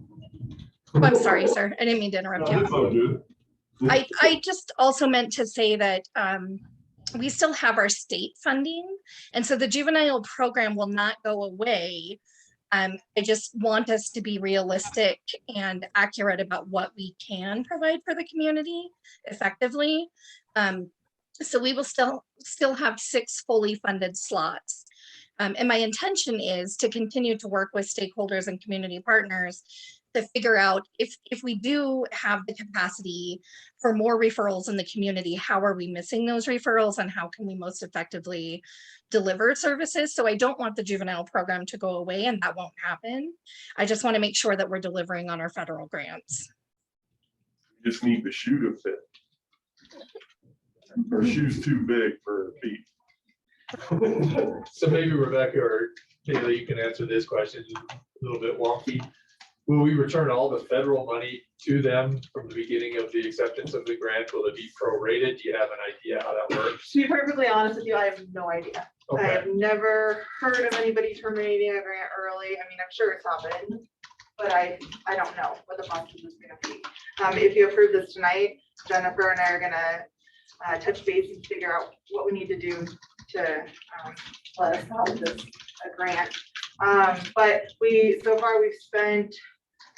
oh, I'm sorry, sir. I didn't mean to interrupt No, you. it's all good. I just also meant to say that we still have our state funding. And so the juvenile program will not go away. I just want us to be realistic and accurate about what we can provide for the community effectively. So we will still have 6 fully funded slots. And my intention is to continue to work with stakeholders and community partners to figure out if we do have the capacity for more referrals in the community, how are we missing those referrals and how can we most effectively deliver services? So I don't want the juvenile program to go away, and that won't happen. I just want to make sure that we're delivering on our federal grants. Just need the shoe to fit. Our shoe's too big for our feet. So maybe Rebecca or Bailey, you can answer this question, a little bit wonky. Will we return all the federal money to them from the beginning of the acceptance of the grant? Will it be prorated? Do you have an idea how that works? To be perfectly honest with you, I have no idea. I Okay, have never heard of anybody terminating a grant early. I mean, I'm sure it's happened, but I don't know what the process is gonna be. If you approve this tonight, Jennifer and I are gonna touch base and figure out what we need to do to let us out of this grant. But so far we've spent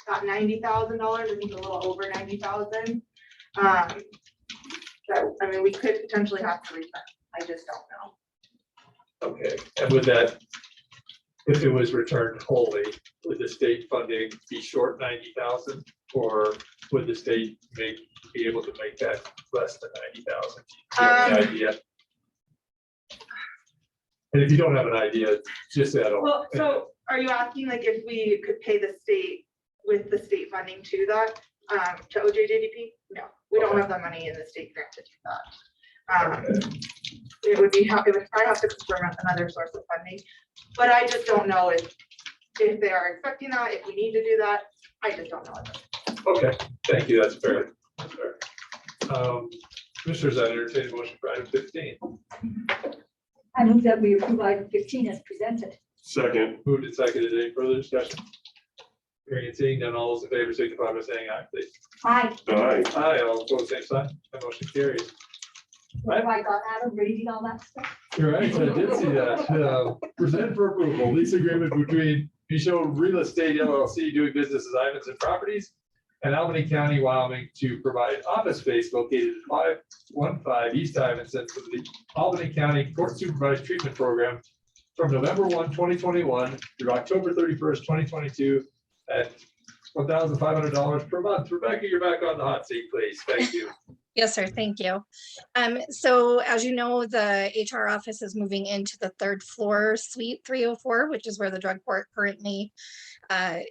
about $90,000, I think a little over 90,000. That, I mean, we could potentially have to return. I just don't know. okay. And with that, if it was returned wholly, would the state funding be short 90,000? Or would the state be able to make that less than 90,000? Do you have any idea? And if you don't have an idea, just say I don't. Well, so are you asking like if we could pay the state with the state funding to that, to OJJDP? No, we don't have the money in the state grant to do that. It would probably have to confirm another source of funding, but I just don't know if they are expecting that, if we need to do that, I just don't know. Okay, thank you, that's fair. That's fair. Commissioners, I entertain a motion for item 15. I move that we approve item 15 as presented. Second, Moved and seconded. Any further discussion? Hearing and seeing none, all those in favor signify by saying aye, please. Aye. aye. Aye, all opposed, same sign. That motion carries. What have I got, Adam, reading all that stuff? You're right, I did see that. Present for approval, lease agreement between Michaud Real Estate LLC doing business as Ivans and Properties and Albany County, Wyoming to provide office space located at 515 East Ivinson for the Albany County Court Supervised Treatment Program from November 1, 2021 through October 31st, 2022 at $1,500 per month. Rebecca, you're back on the hot seat, please. Thank you. Yes, sir. Thank you. So as you know, the HR office is moving into the 3rd floor suite 304, which is where the drug court currently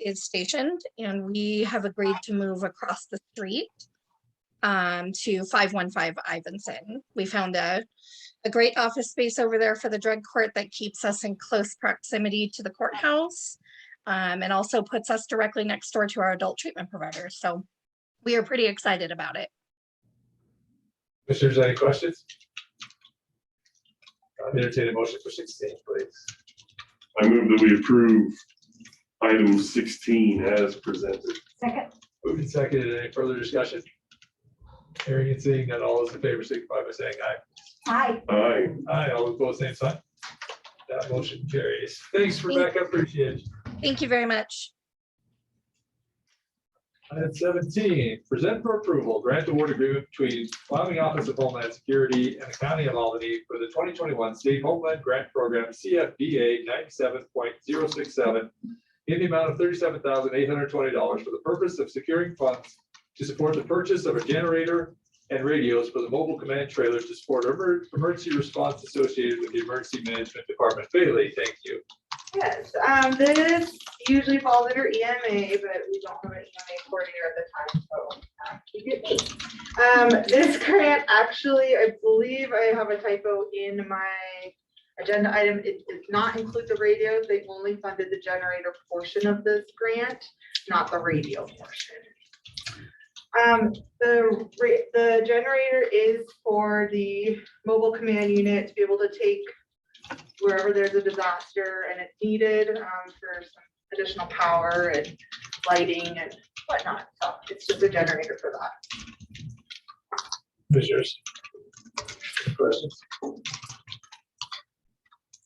is stationed. And we have agreed to move across the street to 515 Ivinson. We found a a great office space over there for the drug court that keeps us in close proximity to the courthouse. And also puts us directly next door to our adult treatment providers. So we are pretty excited about it. Commissioners, any questions? I'll entertain a motion for 16, please. I move that we approve item 16 as presented. Second, Moved and seconded. Any further discussion? Hearing and seeing none, all those in favor signify by saying aye. aye. Aye. Aye, all opposed, same sign. That motion carries. Thanks, Rebecca, appreciate it. Thank you very much. Item 17, present for approval, grant award agreement between Wyoming Office of Homeland Security and the County of Albany for the 2021 State Homeland Grant Program CFBA 97.067 in the amount of $37,820 for the purpose of securing funds to support the purchase of a generator and radios for the mobile command trailer to support emergency response associated with the Emergency Management Department. Bailey, thank you. Yes, this usually falls under EMA, but we don't have an EMA coordinator at the time, so keep it me. This grant, actually, I believe I have a typo in my agenda item. It does not include the radios. They only funded the generator portion of this grant, not the radio portion. The generator is for the mobile command unit to be able to take wherever there's a disaster and it's needed for some additional power and lighting and whatnot. So it's just a generator for that. Commissioners, any questions?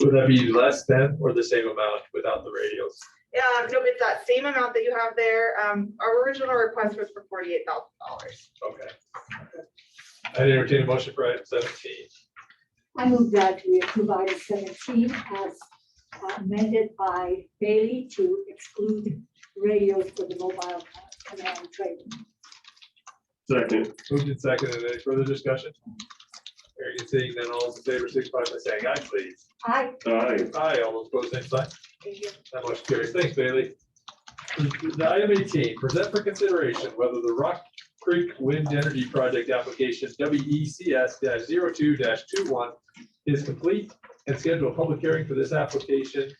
Would that be less than or the same amount without the radios? No, it's that same amount that you have there. Our original request was for $48,000. Okay. I entertain a motion for item 17. I move that we approve item 17 as amended by Bailey to exclude radios for the mobile command training. Second. Moved and seconded. Any further discussion? Hearing and seeing none, all those in favor signify by saying aye, please. Aye. Aye. Aye, all those opposed, same sign. Thank you. That motion carries. Thanks, Bailey. The item 18, present for consideration whether the Rock Creek Wind Energy Project application WECS-02-21 is complete and schedule a public hearing for this application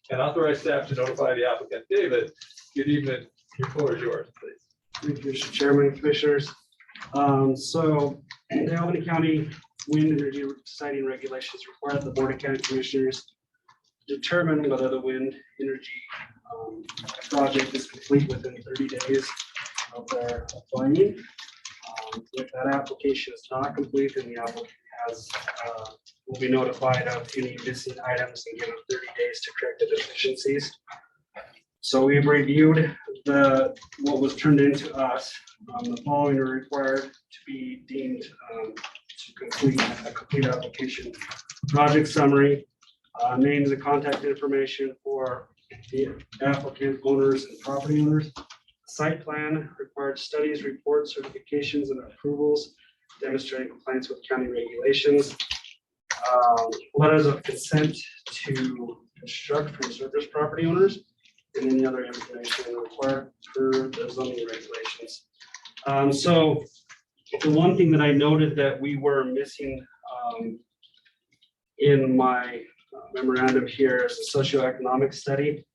and authorize staff to notify the applicant. David, good evening. Your floor is yours, please. Thank you, Mr. Chairman, Commissioners. So the Albany County Wind Energy Siting Regulations require the Board of County Commissioners determine whether the wind energy project is complete within 30 days of their applying. If that application is not complete, then the applicant will be notified of any missing items and given 30 days to correct the deficiencies. So we've reviewed what was turned into us. The following are required to be deemed to complete a complete application. Project summary, names and contact information for the applicant, owners, and property owners. Site plan, required studies, reports, certifications, and approvals demonstrating compliance with county regulations. Letters of consent to construct from surface property owners, and any other information required for the zoning regulations. So the one thing that I noted that we were missing in my memorandum here is a socioeconomic study.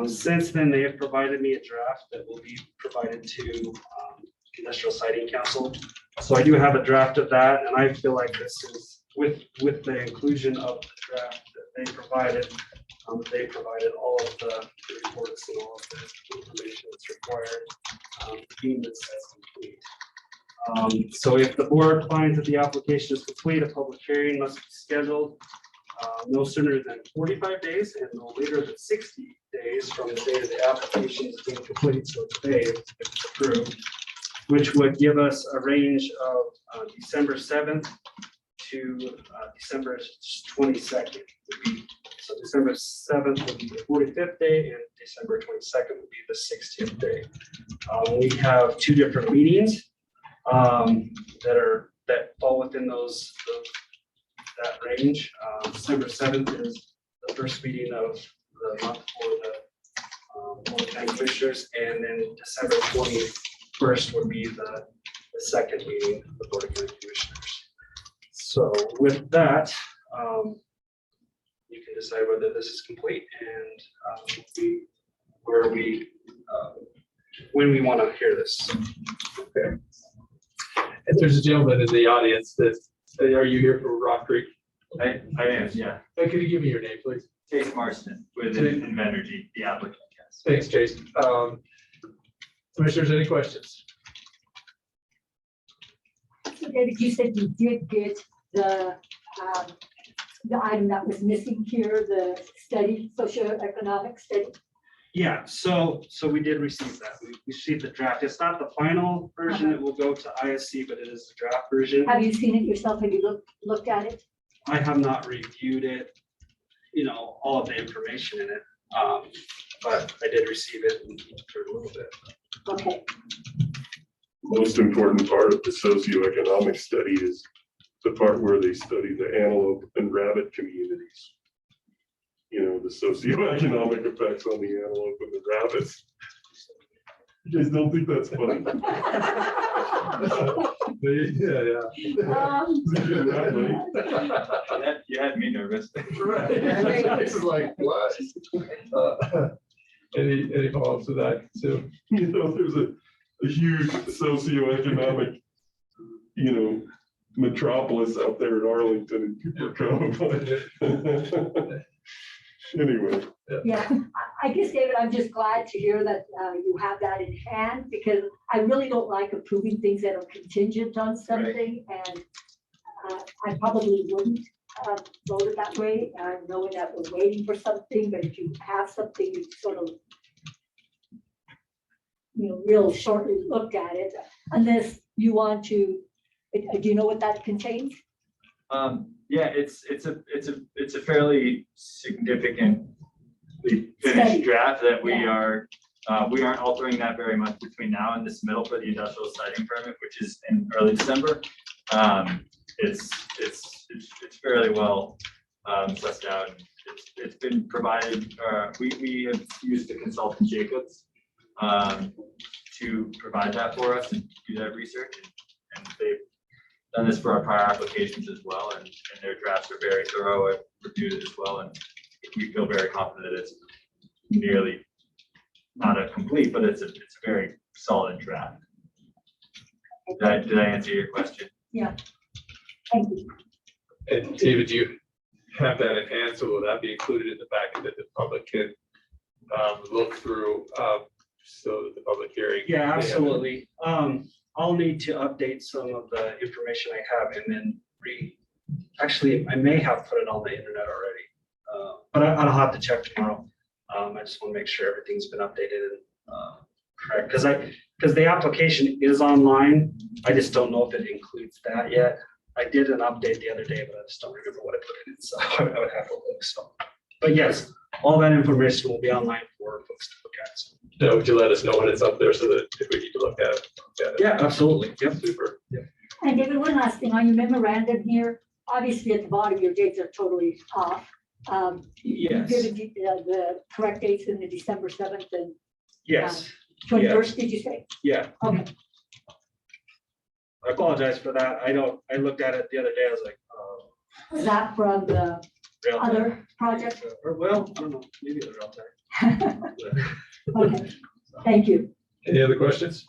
Since then, they have provided me a draft that will be provided to Industrial Siting Council. So I do have a draft of that, and I feel like this is with the inclusion of the draft that they provided all of the reports and all of the information that's required to deem this as complete. So if the board finds that the application is complete, a public hearing must be scheduled no sooner than 45 days and no later than 60 days from the date of the application is being complete. So today, if it's approved, which would give us a range of December 7th to December 22nd. So December 7th would be the 45th day and December 22nd would be the 60th day. We have two different meetings that fall within that range. December 7th is the first meeting of the month for the Board of County Commissioners, and then December 21st would be the second meeting of the Board of County Commissioners. So with that, you can decide whether this is complete and when we want to hear this. Okay. And there's a gentleman in the audience that, are you here for Rock Creek? I am, yeah. Hey, could you give me your name, please? Chase Marston with Invenergy, the applicant, yes. Thanks, Chase. Commissioners, any questions? So David, you said you did get the item that was missing here, the study, socioeconomic study. Yeah, so we did receive that. We received the draft. It's not the final version. It will go to ISC, but it is the draft version. Have you seen it yourself? Have you looked at it? I have not reviewed it, all of the information in it. But I did receive it and looked through it a little bit. Okay, Most important part of the socioeconomic study is the part where they study the antelope and rabbit communities. The socioeconomic effects on the antelope and the rabbits. You guys don't think that's funny? You had me nervous. Right. This is like, what? Any follow-ups to that, Sue? There's a huge socioeconomic, metropolis out there in Arlington and Cooper Cove. Anyway. yeah, I guess, David, I'm just glad to hear that you have that in hand, because I really don't like approving things that are contingent on something, and I probably wouldn't vote it that way, knowing that we're waiting for something, but if you have something, you sort of real shortly look at it, unless you want to, do you know what that contains? Yeah, it's a fairly significantly Study. finished draft that we aren't altering that very much between now and the submittal for the industrial siting permit, which is in early December. It's fairly well sussed out. It's been provided, we have used the consultant Jacobs to provide that for us and do that research, and they've done this for our prior applications as well, and their drafts are very thorough. I've reviewed it as well, and we feel very confident that it's nearly not a complete, but it's a very solid draft. Did I answer your question? Yeah. Thank you. And David, do you have that in hand? So will that be included in the packet that the public can look through, so that the public hearing? Yeah, absolutely. I'll need to update some of the information I have and then actually, I may have put it on the internet already. But I'll have to check tomorrow. I just want to make sure everything's been updated and correct, because the application is online. I just don't know if it includes that yet. I did an update the other day, but I just don't remember what I put in it, so I would have to look. So, but yes, all that information will be online for folks to look at. So. No, would you let us know when it's up there so that if we need to look at it? Yeah, absolutely. Yep. Super. Yeah. And David, one last thing on your memorandum here, obviously at the bottom, your dates are totally off. Yes. Given the correct dates in the December 7th and Yes. 21st, did you say? Yeah. Okay. I apologize for that. I looked at it the other day. I was like, oh. Is that from the other project? Or, well, I don't know. Maybe they're out there. Okay, thank you. Any other questions?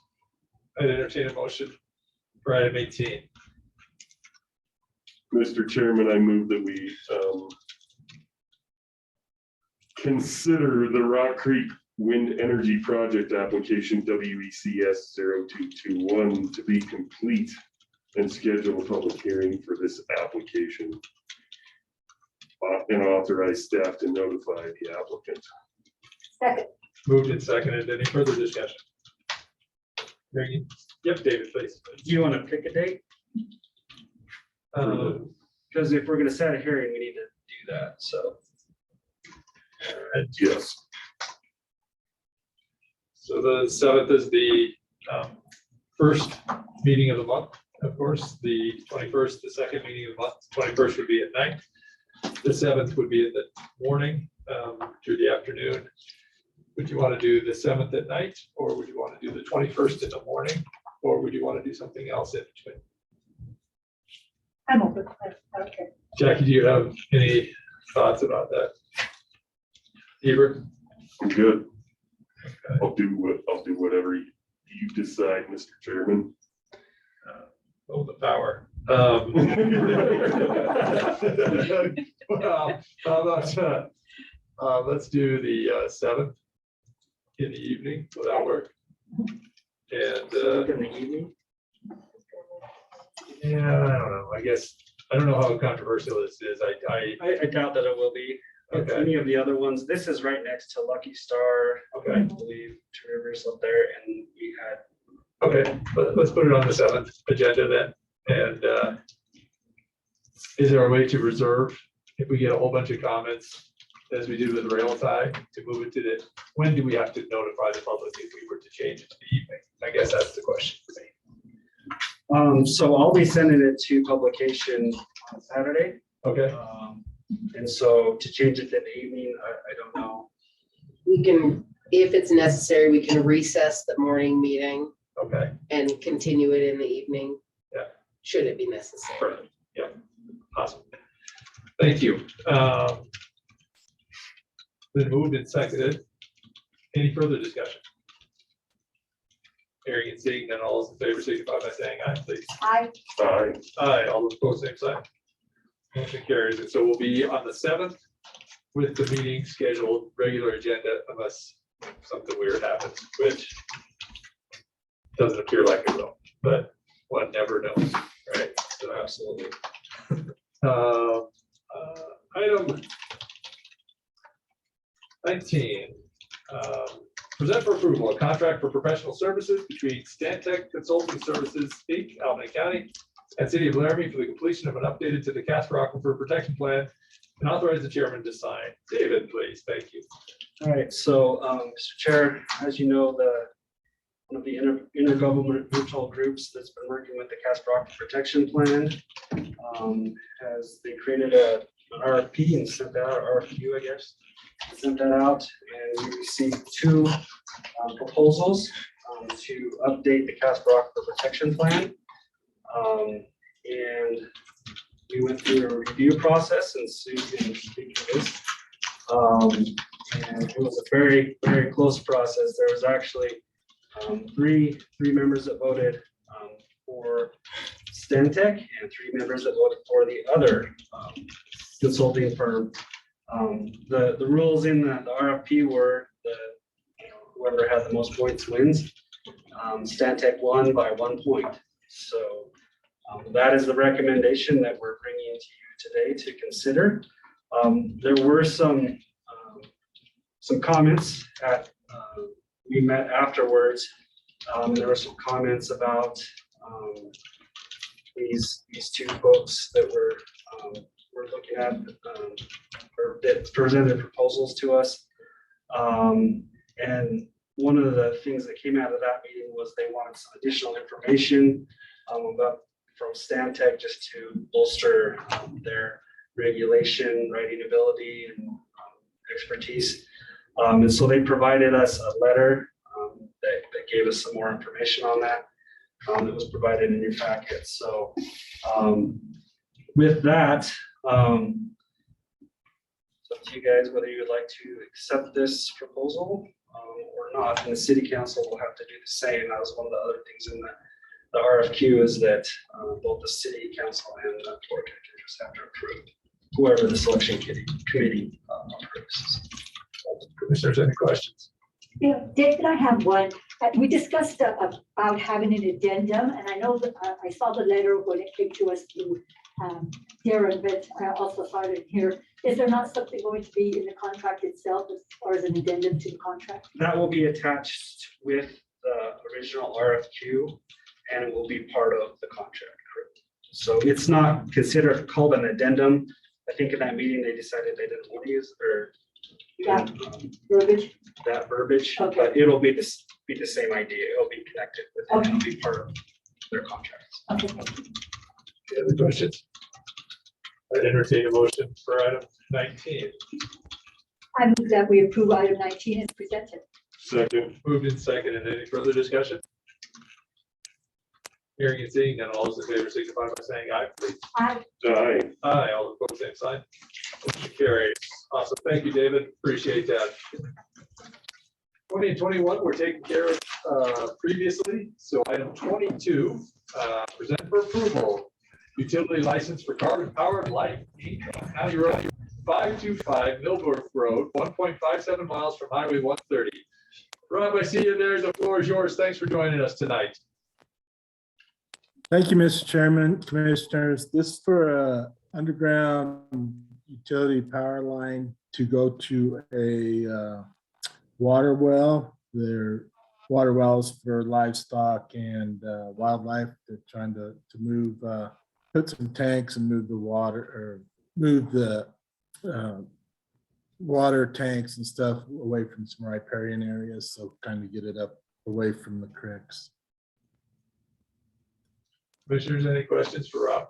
I'd entertain a motion for item 18. Mr. Chairman, I move that we consider the Rock Creek Wind Energy Project application WECS 0221 to be complete and schedule a public hearing for this application. And authorize staff to notify the applicant. Second. Moved and seconded. Any further discussion? Hearing- Yep, David, please. Do you want to pick a date? Because if we're going to set a hearing, we need to do that. So. Yes. So the 7th is the first meeting of the month, of course. The 21st, the second meeting of the month. 21st would be at night. The 7th would be in the morning through the afternoon. Would you want to do the 7th at night, or would you want to do the 21st in the morning, or would you want to do something else in between? I'm open. Okay. Jackie, do you have any thoughts about that? Hebert? I'm good. I'll do whatever you decide, Mr. Chairman. Oh, the power. Well, how about, let's do the 7th in the evening. Will that work? And, In the evening. yeah, I don't know. I guess, I don't know how controversial this is. I doubt that it will be. Okay. Any of the other ones, this is right next to Lucky Star, Okay. I believe, Two Rivers up there, and we had. Okay, let's put it on the 7th agenda then. And is there a way to reserve, if we get a whole bunch of comments, as we did with rail tie, to move it to the, when do we have to notify the public if we were to change it to the evening? I guess that's the question for me. So I'll be sending it to publication on Saturday. Okay, And so to change it to the evening, I don't know. We can, if it's necessary, we can recess the morning meeting okay, and continue it in the evening. Yeah. Should it be necessary. perfect, yeah, awesome. Thank you. Been moved and seconded. Any further discussion? Hearing and seeing none, all those in favor signify by saying aye, please. I, Aye. Aye, all those opposed, same sign. Motion carries, and so we'll be on the 7th with the meeting scheduled, regular agenda, unless something weird happens, which doesn't appear like it will, but one never knows, right? So absolutely. Item 19, present for approval, a contract for professional services between Stantec Consulting Services, Inc., Albany County, and City of Laramie for the completion of an updated to the Casper Aquifer Protection Plan, and authorize the chairman to sign. David, please, thank you. All right, so, Mr. Chair, as you know, one of the intergovernmental groups that's been working with the Casper Aquifer Protection Plan they created an RFP and sent that out, RFQ, I guess. Sent that out, and we received 2 proposals to update the Casper Aquifer Protection Plan. And we went through a review process, and Sue can speak to this. And it was a very, very close process. There was actually three members that voted for Stantec and 3 members that voted for the other consulting firm. The rules in the RFP were whoever had the most points wins. Stantec won by 1 point. So that is the recommendation that we're bringing to you today to consider. There were some comments at, we met afterwards. There were some comments about these 2 folks that we're looking at, or that presented proposals to us. And one of the things that came out of that meeting was they wanted some additional information from Stantec just to bolster their regulation, writing ability, and expertise. And so they provided us a letter that gave us some more information on that. That was provided in your packet. So with that, it's up to you guys whether you would like to accept this proposal or not. And the city council will have to do the same. That was one of the other things in the RFQ is that both the city council and the board of directors have to approve whoever the selection committee approves. Commissioners, any questions? yeah, David, I have one. We discussed about having an addendum, and I know that I saw the letter when it came to us through Darren, but I also saw it here. Is there not something going to be in the contract itself as far as an addendum to the contract? That will be attached with the original RFQ, and it will be part of the contract. So it's not considered called an addendum. I think in that meeting, they decided they didn't want to use Verbiage? that verbiage, Okay. but it'll be the same idea. It'll be connected with it. Okay. It'll be part of their contracts. Okay. Any other questions? I'd entertain a motion for item 19. I move that we approve item 19 as presented. Second. Moved and seconded. Any further discussion? Hearing and seeing none, all those in favor signify by saying aye, please. Aye. Aye. Aye, all opposed, same sign. Motion carries. Awesome. Thank you, David. Appreciate that. 20 and 21 were taken care of previously. So item 22, present for approval, utility license for carbon powered light, County Road 525 Millbrook Road, 1.57 miles from Highway 130. Rob, I see you there. The floor is yours. Thanks for joining us tonight. Thank you, Mr. Chairman, Commissioners. This is for a underground utility power line to go to a water well. They're water wells for livestock and wildlife. They're trying to move, put some tanks and move the water, or move the water tanks and stuff away from some riparian areas. So kind of get it up away from the creeks. Commissioners, any questions for Rob?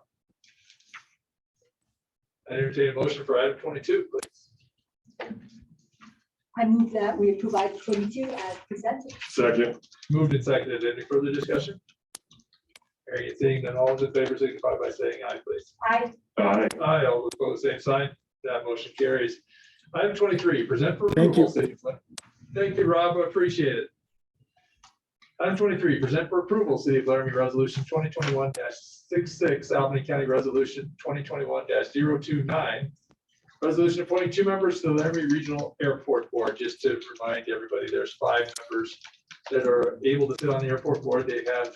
I entertain a motion for item 22, please. I move that we approve item 22 as presented. Second. Moved and seconded. Any further discussion? Hearing and seeing none, all those in favor signify by saying aye, please. Aye. Aye. Aye, all those opposed, same sign. That motion carries. Item 23, present for Thank approval. you. City of- Thank you, Rob. I appreciate it. Item 23, present for approval, City of Laramie Resolution 2021-66, Albany County Resolution 2021-029. Resolution appointing 2 members to the Laramie Regional Airport Board. Just to remind everybody, there's 5 members that are able to sit on the airport board. They have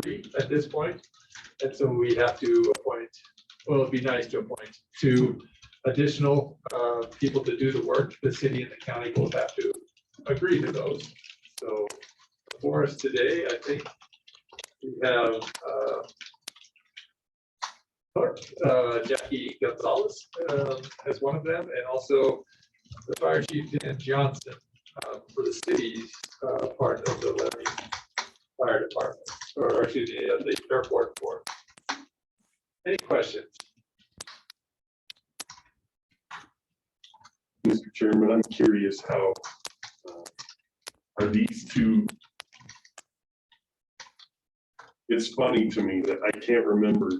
3 at this point. And so we have to appoint, well, it'd be nice to appoint 2 additional people to do the work. The city and the county both have to agree to those. So for us today, I think we have Jackie Gonzalez as one of them, and also the Fire Chief Dan Johnson for the city's part of the Laramie Fire Department, or excuse me, the airport board. Any questions? Mr. Chairman, I'm curious how are these 2? It's funny to me that I can't remember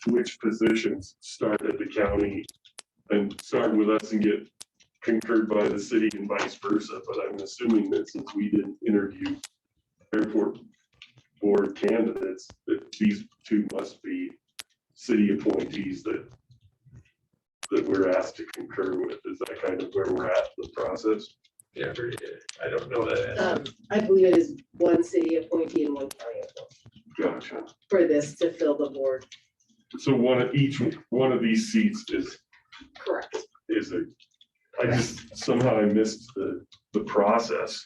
which positions start at the county and start with us and get concurred by the city and vice versa, but I'm assuming that since we didn't interview airport board candidates, that these 2 must be city appointees that we're asked to concur with. Is that kind of where we're at in the process? Yeah, I don't know that. I believe it is 1 city appointee and 1 county appointee Gotcha. for this to fill the board. So each one of these seats is Correct. I just, somehow I missed the process.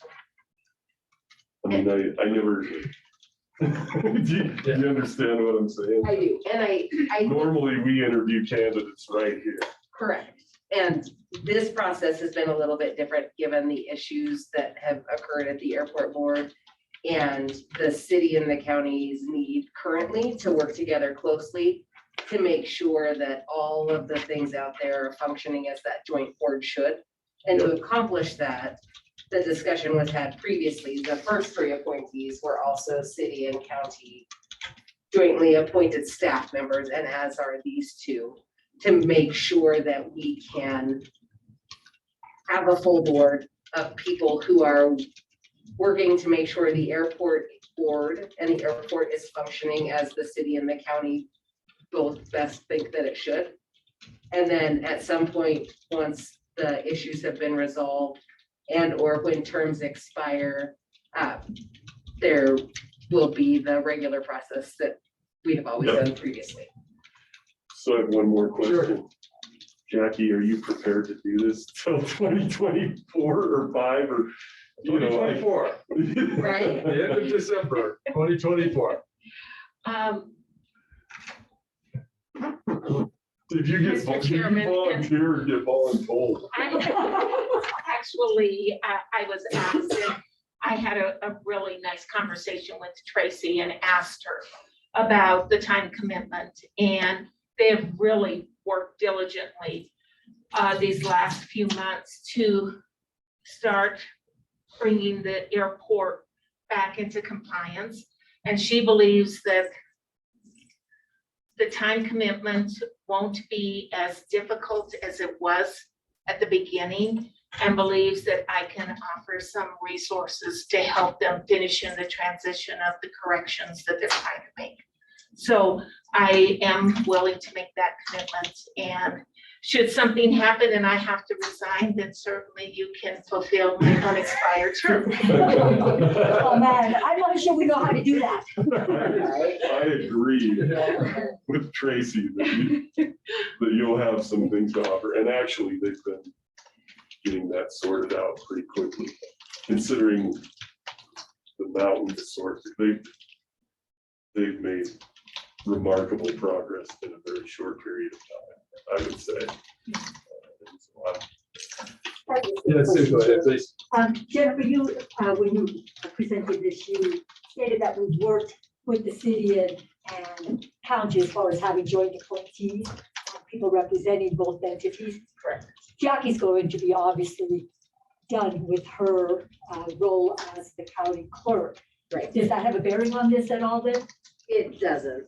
I mean, I never, do you understand what I'm saying? I do, and I Normally, we interview candidates right here. correct. And this process has been a little bit different, given the issues that have occurred at the airport board and the city and the county's need currently to work together closely to make sure that all of the things out there are functioning as that joint board should. And to accomplish that, the discussion was had previously. The first 3 appointees were also city and county jointly appointed staff members, and as are these 2, to make sure that we can have a full board of people who are working to make sure the airport board and the airport is functioning as the city and the county both best think that it should. And then at some point, once the issues have been resolved and or when terms expire, there will be the regular process that we have always done previously. So I have one more question. Jackie, are you prepared to do this till 2024 or 5 or? 2024. Right. The end of December, 2024. Did you get Mr. Chairman, volunteer or get voluntold? Actually, I was asked, and I had a really nice conversation with Tracy and asked her about the time commitment, and they've really worked diligently these last few months to start bringing the airport back into compliance. And she believes that the time commitment won't be as difficult as it was at the beginning, and believes that I can offer some resources to help them finish in the transition of the corrections that they're trying to make. So I am willing to make that commitment, and should something happen and I have to resign, then certainly you can fulfill my unexpired term. Oh, man, I'm not sure we know how to do that. I agree with Tracy that you'll have some things to offer, and actually they've been getting that sorted out pretty quickly, considering the mountain sort. They've made remarkable progress in a very short period of time, I would say. Yes, Sue, go ahead, please. Jennifer, you, when you presented this, you stated that we worked with the city and county as far as having joint appointees, people representing both entities. Correct. Jackie's going to be obviously done with her role as the county clerk. Right. Does that have a bearing on this at all then? It doesn't.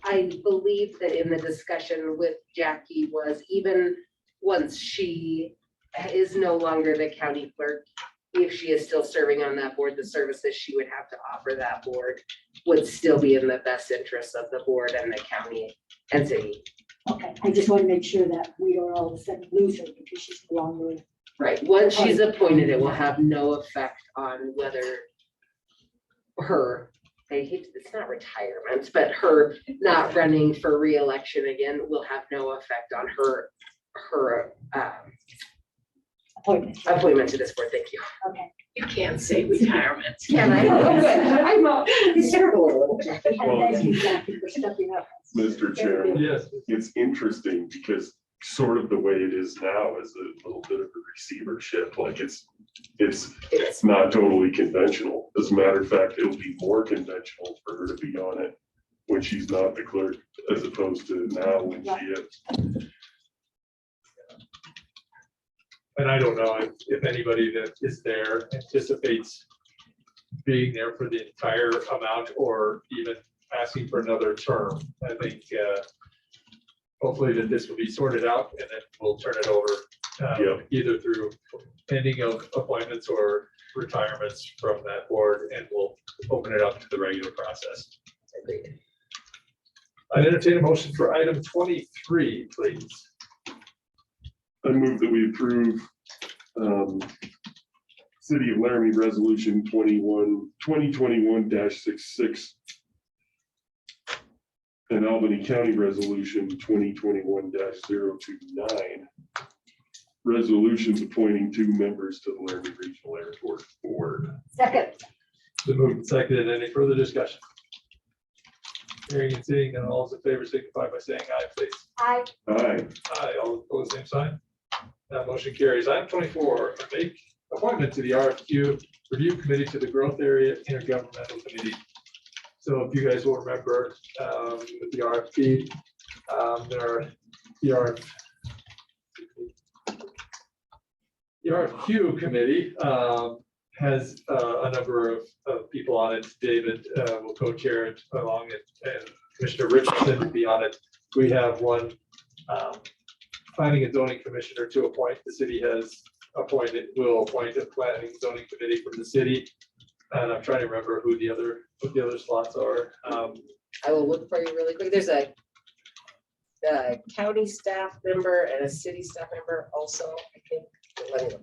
I believe that in the discussion with Jackie was, even once she is no longer the county clerk, if she is still serving on that board, the services she would have to offer that board would still be in the best interest of the board and the county and city. Okay, I just want to make sure that we don't all of a sudden lose her because she's no longer. Right. Once she's appointed, it will have no effect on whether her, I hate, it's not retirement, but her not running for re-election again will have no effect on her appointment to this board. Thank you. Okay. You can't say retirement. Can I? I'm not considerable. And thank you, Jackie, for stepping up. Mr. Chairman, Yes. it's interesting because sort of the way it is now is a little bit of a receivership. Like it's not totally conventional. As a matter of fact, it'll be more conventional for her to be on it when she's not the clerk, as opposed to now when she is. And I don't know if anybody that is there anticipates being there for the entire amount or even asking for another term. I think hopefully that this will be sorted out and then we'll turn it over either through pending of appointments or retirements from that board, and we'll open it up to the regular process. Agreed. I entertain a motion for item 23, please. I move that we approve City of Laramie Resolution 2021-66 and Albany County Resolution 2021-029. Resolutions appointing 2 members to the Laramie Regional Airport Board. Second. The move and seconded. Any further discussion? Hearing and seeing none, all those in favor signify by saying aye, please. Aye. Aye. Aye, all opposed, same sign. That motion carries. Item 24, make appointment to the RFQ Review Committee to the Growth Area Intergovernmental Committee. So if you guys will remember, with the RFP, the RFQ committee has a number of people on it. David will co-chair it along it, and Commissioner Richardson will be on it. We have one planning and zoning commissioner to appoint. The city has appointed, will appoint a planning and zoning committee from the city. And I'm trying to remember what the other slots are. I will look for you really quick. There's a county staff member and a city staff member also, I think. Let me look.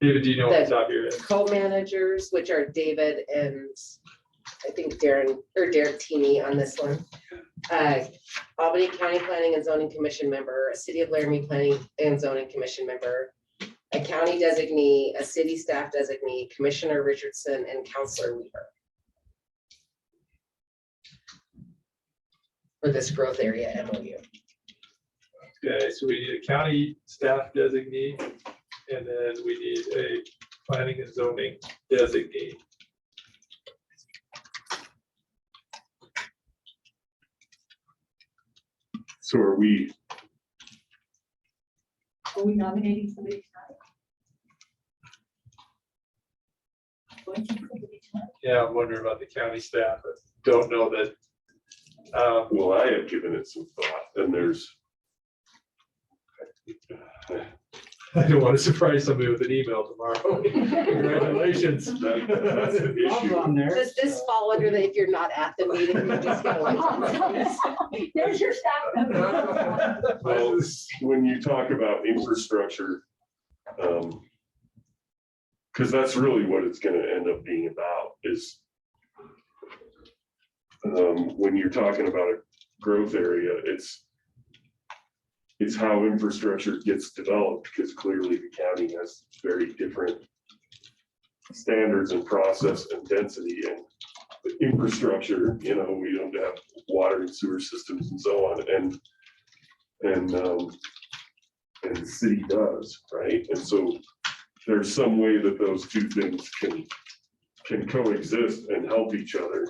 David, do you know off the top of your head? Co-managers, which are David and I think Darren or Derek Teeny on this one. Albany County Planning and Zoning Commission member, a City of Laramie Planning and Zoning Commission member, a county designee, a city staff designee, Commissioner Richardson, and Counselor Weaver. For this growth area MOU. Okay, so we need a county staff designee, and then we need a planning and zoning designee. So are we, Are we nominating somebody tonight? Appointing somebody tonight? Yeah, I'm wondering about the county staff, but don't know that. well, I have given it some thought, and there's, I don't want to surprise somebody with an email tomorrow. Congratulations. that's an Rob's issue. on there. Does this fall under the, if you're not at the meeting, you just get away? There's your staff member. Well, when you talk about infrastructure, because that's really what it's gonna end up being about is when you're talking about a growth area, it's how infrastructure gets developed, because clearly the county has very different standards and process and density and infrastructure, you know, we don't have water and sewer systems and so on, and the city does, right? And so there's some way that those two things can coexist and help each other.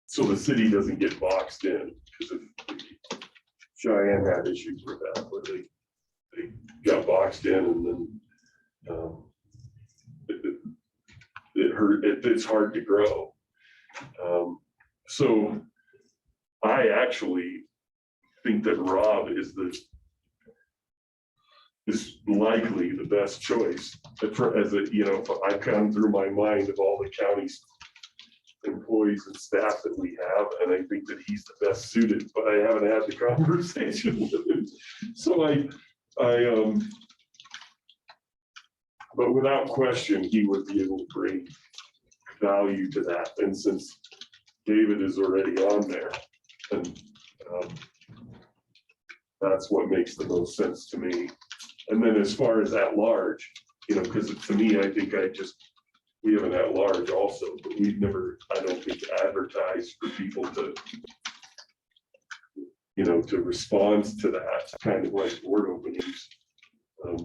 So the city doesn't get boxed in, because if Cheyenne had issues with that, where they got boxed in and then it hurt, it's hard to grow. So I actually think that Rob is likely the best choice as a, you know, I've gone through my mind of all the county's employees and staff that we have, and I think that he's the best suited, but I haven't had the conversation with him. So but without question, he would be able to bring value to that. And since David is already on there, and that's what makes the most sense to me. And then as far as at large, you know, because to me, I think we have an at large also, but we've never, I don't think, advertised for people to, you know, to respond to that kind of like board openings.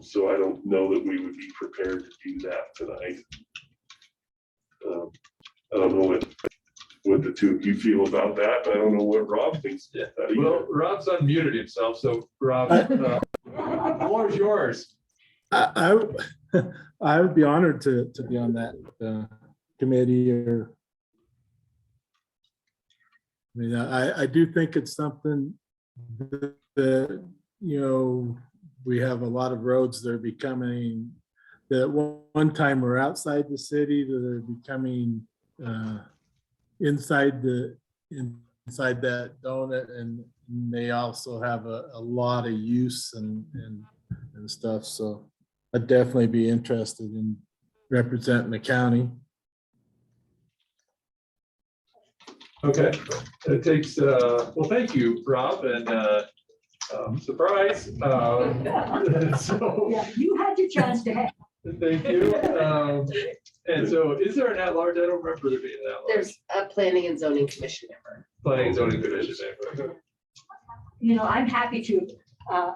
So I don't know that we would be prepared to do that tonight. I don't know what the two of you feel about that. I don't know what Rob thinks about that either. Well, Rob's unmuted himself, so Rob, the floor is yours. I would be honored to be on that committee, or I mean, I do think it's something that, you know, we have a lot of roads that are becoming, that one time were outside the city, that are becoming inside that donut, and they also have a lot of use and stuff. So I'd definitely be interested in representing the county. Okay, it takes, well, thank you, Rob, and surprise. So, Yeah, you had your chance to have. thank you. And so is there an at-large? I don't remember there being an at-large. There's a planning and zoning commission member. Planning and zoning commission member. You know, I'm happy to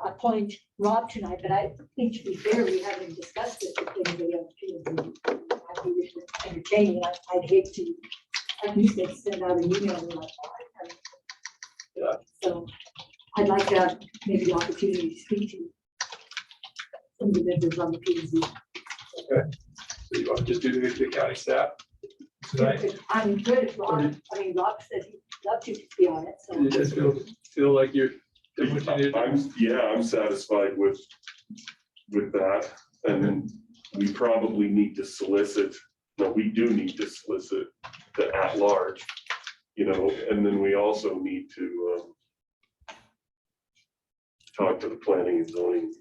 appoint Rob tonight, but I think to be fair, we haven't discussed this with anybody else. I'd be entertaining. I'd hate to, at least they'd send out an email like that. Yeah. So I'd like to have maybe the opportunity to speak to some of the members on the P and Z. Okay. So you want to just do the county staff tonight? I'm good at Rob. I mean, Rob said he'd love to be on it, so. You just feel like you're doing what you need to do? I'm satisfied with that. And then we probably need to solicit, no, we do need to solicit the at-large, you know, and then we also need to talk to the planning and zoning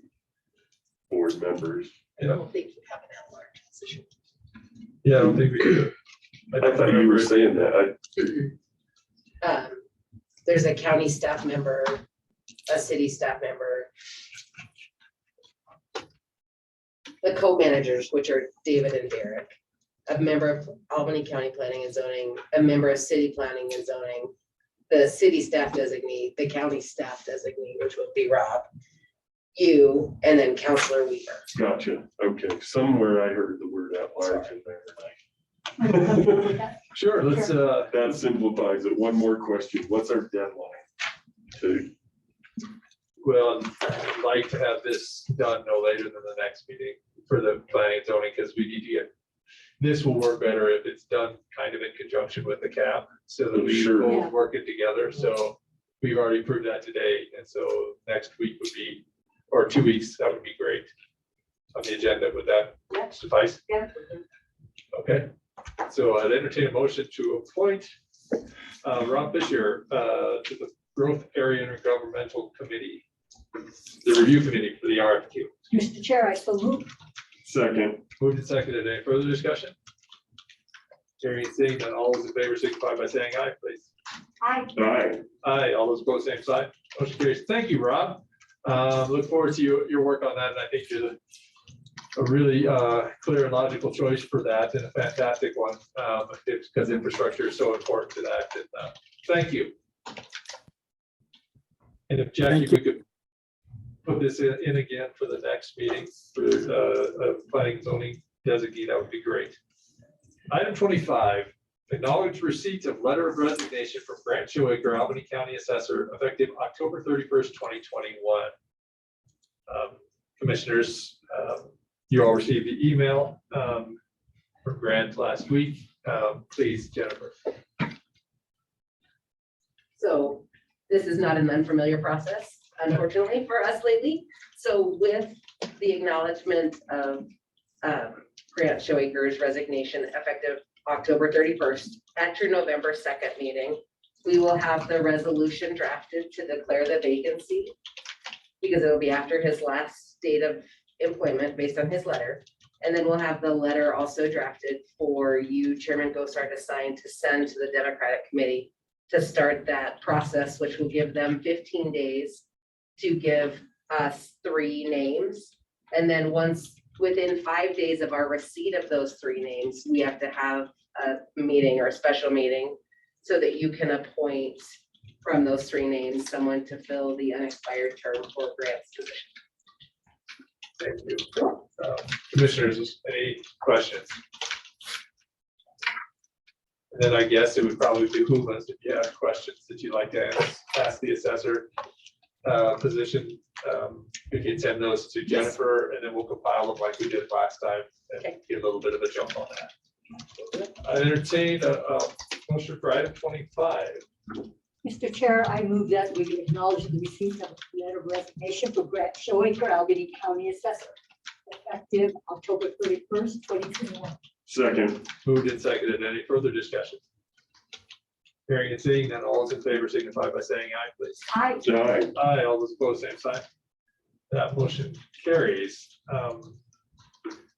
board members. I don't think you have an at-large position. Yeah, I don't think we do. I thought you were saying that. There's a county staff member, a city staff member. The co-managers, which are David and Derek, a member of Albany County Planning and Zoning, a member of City Planning and Zoning, the city staff designee, the county staff designee, which would be Rob, you, and then Counselor Weaver. Gotcha. Okay. Somewhere I heard the word at-large in there. Sure, let's, That simplifies it. One more question. What's our deadline? To, well, I'd like to have this done no later than the next meeting for the planning and zoning, because we need to get, this will work better if it's done kind of in conjunction with the cap, so that we Sure. both work it together. So we've already proved that today, and so next week would be, or 2 weeks, that would be great. On the agenda, would that suffice? Yeah. Okay, so I'd entertain a motion to appoint Rob Fisher to the Growth Area Intergovernmental Committee, the review committee for the RFQ. Mr. Chair, I so move. second, Moved and seconded. Any further discussion? Hearing and seeing none, all those in favor signify by saying aye, please. Aye. aye. Aye, all those opposed, same side. Motion carries. Thank you, Rob. Look forward to your work on that, and I think you're a really clear and logical choice for that, and a fantastic one, because infrastructure is so important to that. And thank you. And if Jackie, we could put this in again for the next meeting for planning and zoning designee, that would be great. Item 25, acknowledge receipt of letter of resignation from Grant Shoemaker, Albany County Assessor, effective October 31st, 2021. Commissioners, you all received the email from Grant last week. Please, Jennifer. So this is not an unfamiliar process, unfortunately, for us lately. So with the acknowledgement of Grant Shoemaker's resignation effective October 31st, at your November 2nd meeting, we will have the resolution drafted to declare the vacancy, because it'll be after his last date of employment based on his letter. And then we'll have the letter also drafted for you, Chairman Gosar, to sign to send to the Democratic Committee to start that process, which will give them 15 days to give us 3 names. And then once, within 5 days of our receipt of those 3 names, we have to have a meeting or a special meeting so that you can appoint from those 3 names, someone to fill the unexpired term for Grant's position. Thank you. Commissioners, any questions? And then I guess it would probably behoove us, if you have questions that you'd like to ask the assessor position, you can send those to Jennifer, and then we'll compile them like we did last time and get a little bit of a jump on that. I entertain a motion for item 25. Mr. Chair, I move that we acknowledge the receipt of a letter of resignation for Grant Shoemaker, Albany County Assessor, effective October 31st, 2021. Second, Moved and seconded. Any further discussion? Hearing and seeing none, all those in favor signify by saying aye, please. Aye. aye. Aye, all those opposed, same sign. That motion carries.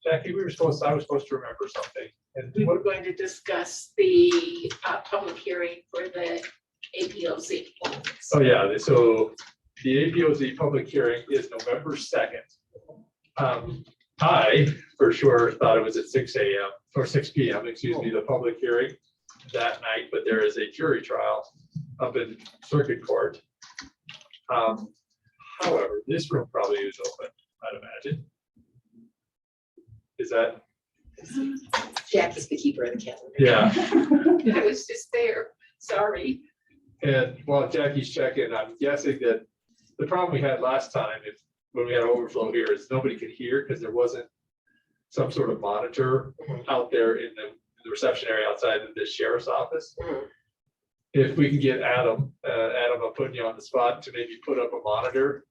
Jackie, I was supposed to remember something. And We were going to discuss the public hearing for the APOZ. oh yeah, so the APOZ public hearing is November 2nd. I for sure thought it was at 6 a.m. or 6 p.m., excuse me, the public hearing that night, but there is a jury trial up in circuit court. However, this room probably is open, I'd imagine. Is that? Jackie's the keeper of the calendar. Yeah. I was just there, sorry. And while Jackie's checking, I'm guessing that the problem we had last time, when we had overflow here, is nobody could hear because there wasn't some sort of monitor out there in the reception area outside of the sheriff's office. If we can get Adam, I'm putting you on the spot to maybe put up a monitor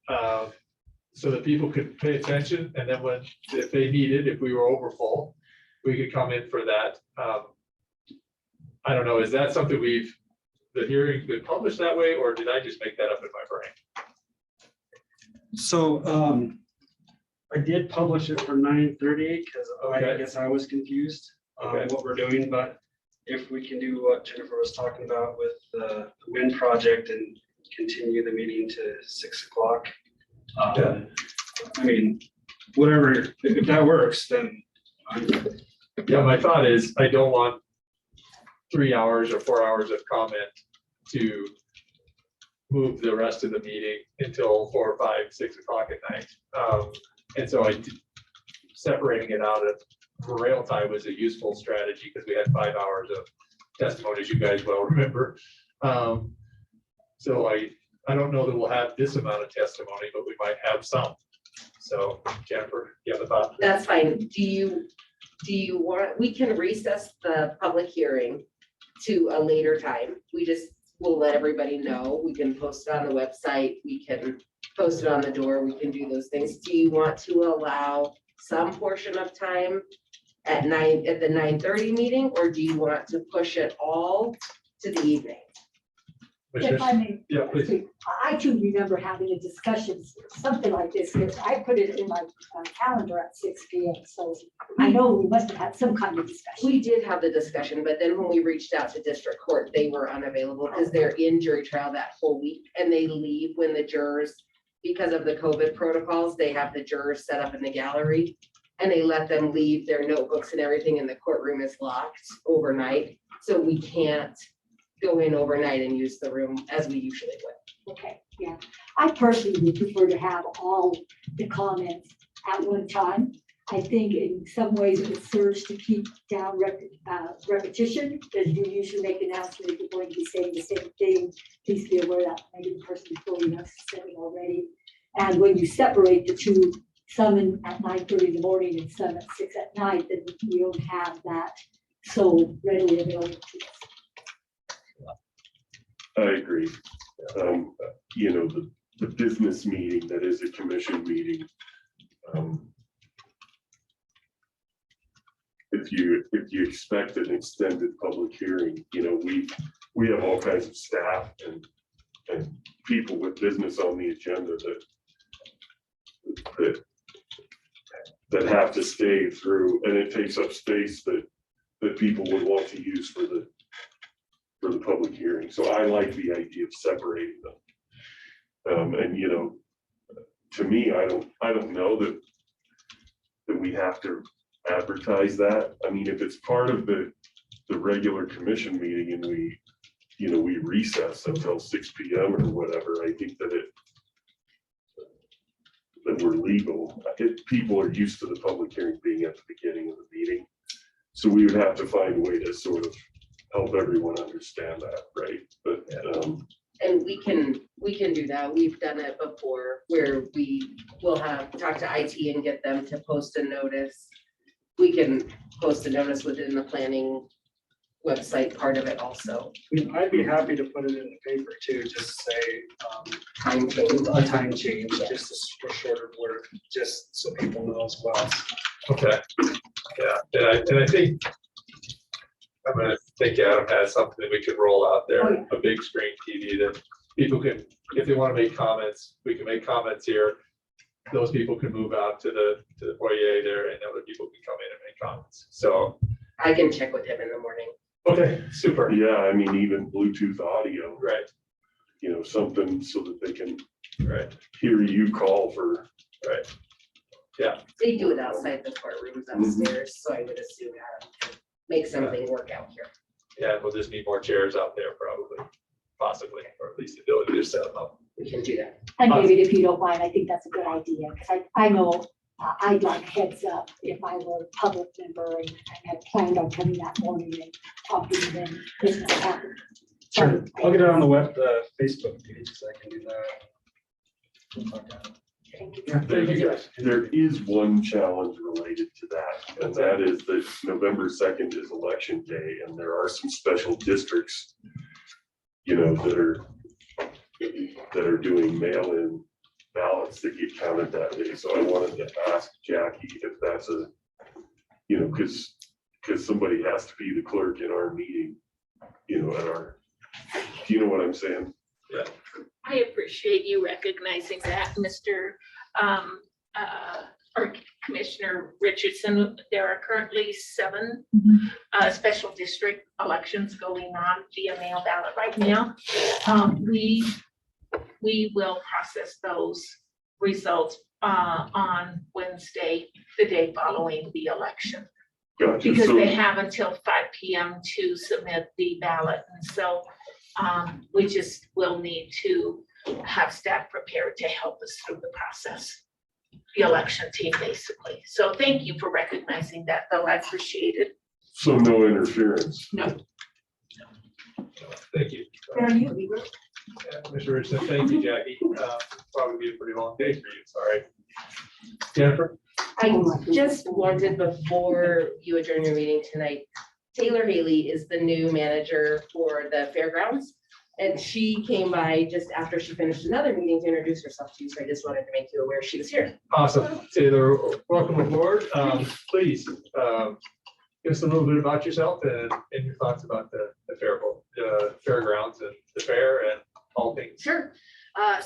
so that people could pay attention. And then if they needed, if we were overfull, we could come in for that. I don't know, is that something the hearing's been published that way, or did I just make that up in my brain? So I did publish it for 9:30 because Okay. I guess I was confused on Okay. what we're doing, but if we can do what Jennifer was talking about with the wind project and continue the meeting to 6 o'clock. Yeah. I mean, whatever, if that works, then Yeah, my thought is I don't want 3 hours or 4 hours of comment to move the rest of the meeting until 4 or 5, 6 o'clock at night. And so separating it out at rail time was a useful strategy because we had 5 hours of testimony, as you guys well remember. So I don't know that we'll have this amount of testimony, but we might have some. So Jennifer, you have a thought? That's fine. Do you want, we can recess the public hearing to a later time. We'll let everybody know. We can post it on the website. We can post it on the door. We can do those things. Do you want to allow some portion of time at the 9:30 meeting, or do you want to push it all to the evening? If I may, Yeah, please. I too remember having a discussion, something like this, because I put it in my calendar at 6 p.m. So I know we must have had some kind of discussion. We did have the discussion, but then when we reached out to district court, they were unavailable because they're in jury trial that whole week and they leave when the jurors, because of the COVID protocols, they have the jurors set up in the gallery and they let them leave their notebooks and everything, and the courtroom is locked overnight. So we can't go in overnight and use the room as we usually would. Okay, yeah. I personally would prefer to have all the comments at one time. I think in some ways it serves to keep down repetition, because you usually make an announcement if you're going to be saying the same thing. Please be aware that maybe the person before you has said it already. And when you separate the two, some at 9:30 in the morning and some at 6 at night, then we don't have that so readily available to us. I agree. You know, the business meeting that is a commission meeting. If you expect an extended public hearing, you know, we have all kinds of staff and people with business on the agenda that have to stay through, and it takes up space that people would want to use for the public hearing. So I like the idea of separating them. And you know, to me, I don't know that we have to advertise that. I mean, if it's part of the regular commission meeting and we recess until 6 p.m. or whatever, I think that we're legal. People are used to the public hearing being at the beginning of the meeting. So we would have to find a way to sort of help everyone understand that, right? But and we can do that. We've done it before where we will talk to IT and get them to post a notice. We can post a notice within the planning website part of it also. I'd be happy to put it in the paper too, just say Time change. a time change, just a shorter work, just so people know as well. Okay. Yeah, and I think Adam has something that we could roll out there, Oh, yeah. a big screen TV that people can, if they want to make comments, we can make comments here. Those people can move out to the foyer there and other people can come in and make comments. So I can check with him in the morning. okay, super. yeah, I mean, even Bluetooth audio, Right, you know, something so that they can right, hear you call for. right. Yeah, They do it outside the courtrooms upstairs, so I would assume Adam can make something work out here. yeah, we'll just need more chairs out there probably, possibly, or at least the ability to set them up. We can do that. And David, if you don't mind, I think that's a good idea, because I know I'd like heads up if I were a public member and I had planned on coming that morning and talking to them. This might happen. Sure, I'll get it on the Facebook page, so I can do that. Thank you. Yeah, Thank you guys. There is one challenge related to that, and that is that November 2nd is election day, and there are some special districts, you know, that are doing mail-in ballots that get counted that day. So I wanted to ask Jackie if that's you know, because somebody has to be the clerk in our meeting, you know, do you know what I'm saying? Yeah. I appreciate you recognizing that, Mr. Or Commissioner Richardson. There are currently 7 special district elections going on via mail ballot right now. We will process those results on Wednesday, the day following the election. Gotcha. Because So- they have until 5 p.m. to submit the ballot. And so we just will need to have staff prepared to help us through the process. The election team, basically. So thank you for recognizing that, though. I appreciate it. So no interference. No. Thank you. There you go. Commissioner Richardson, thank you, Jackie. Probably be a pretty long day for you. Sorry. Jennifer? I just wanted, before you adjourn your meeting tonight, Taylor Haley is the new manager for the fairgrounds. And she came by just after she finished another meeting to introduce herself to you. So I just wanted to make you aware she was here. Awesome. Taylor, welcome aboard. Please give us a little bit about yourself and your thoughts about the fairgrounds and the fair and all things. Sure.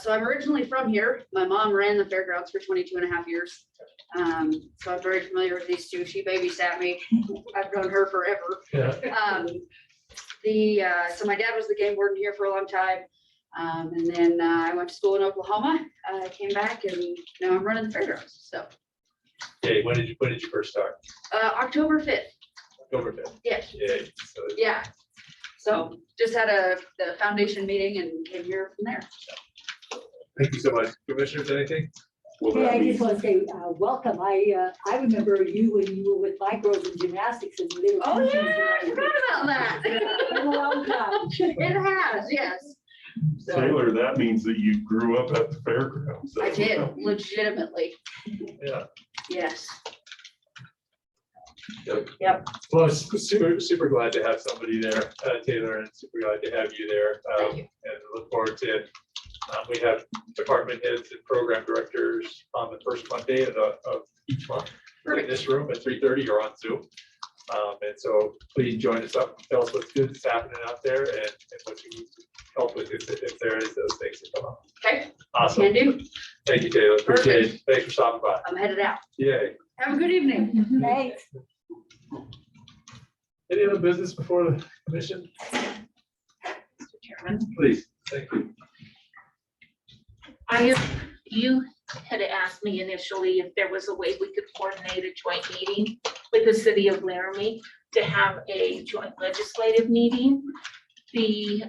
So I'm originally from here. My mom ran the fairgrounds for 22 and a half years. So I'm very familiar with these two. She babysat me. I've known her forever. Yeah. So my dad was the game warden here for a long time. And then I went to school in Oklahoma. I came back and now I'm running the fairgrounds. So Okay, when did you first start? October 5th. October 5th. Yes. Yeah. So Yeah. So just had the foundation meeting and came here from there. thank you so much. Commissioners, anything? Will Hey, that I be, just want to say, welcome. I remember you when you were with micros and gymnastics and little. Oh, yeah, teachers I and forgot about that. everything. Been a long time. It has, yes. Taylor, that means that you grew up at the fairgrounds. I did, legitimately, Yeah. yes. Well, super glad to have somebody there, Taylor, and super glad to have you there. Thank you. And look forward to it. We have department heads and program directors on the first Monday of each month in this room at 3:30 or on Zoom. And so please join us up, tell us what's good that's happening out there and what you need help with if there is those things that come up. Okay, Awesome. can do. Thank you, Taylor. Appreciate it. Thanks for stopping by. I'm headed out. Yay. Have a good evening. Thanks. Any other business before the commission? Mr. Chairman. Please. Thank you. You had asked me initially if there was a way we could coordinate a joint meeting with the city of Laramie to have a joint legislative meeting. The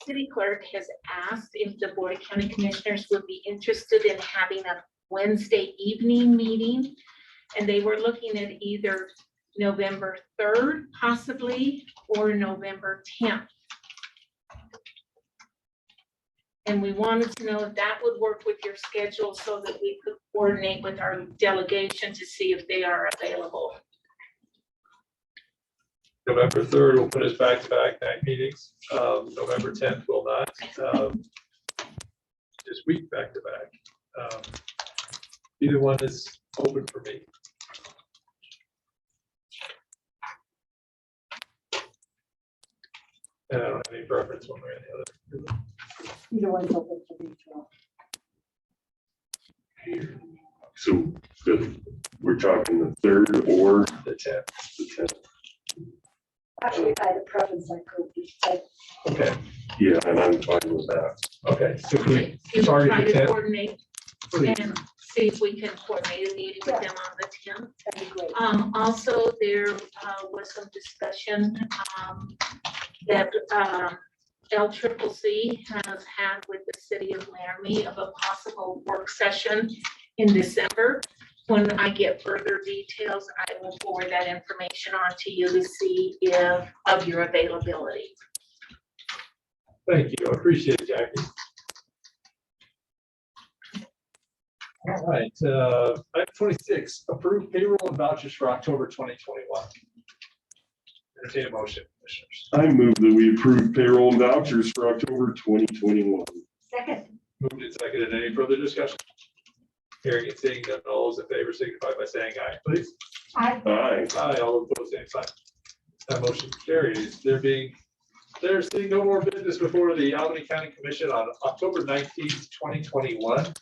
city clerk has asked if the Board of County Commissioners would be interested in having a Wednesday evening meeting. And they were looking at either November 3rd possibly, or November 10th. And we wanted to know if that would work with your schedule so that we could coordinate with our delegation to see if they are available. November 3rd will put us back-to-back night meetings. November 10th will not. This week back-to-back. Either one is open for me. And I don't have any preference one way or the other. Either one's open for me. so we're talking the 3rd or The 10th. the 10th? Actually, if I had a preference, I could be, but Okay, yeah, and I'm fine with that. Okay, so can we Can we target try the to 10th? coordinate Please. and see if we can coordinate a meeting with them on the 10th? that'd be great. Also, there was some discussion that LCCC has had with the city of Laramie of a possible work session in December. When I get further details, I will forward that information on to you to see if of your availability. Thank you. I appreciate it, Jackie. All right, item 26, approve payroll and vouchers for October 2021. Entertain a motion, commissioners. I move that we approve payroll and vouchers for October 2021. Second, Moved and seconded. Any further discussion? Hearing and seeing none, all those in favor signify by saying aye, please. I, Aye. Aye, all opposed, same sign. That motion carries. There seeing no more business before the Albany County Commission on October 19th, 2021.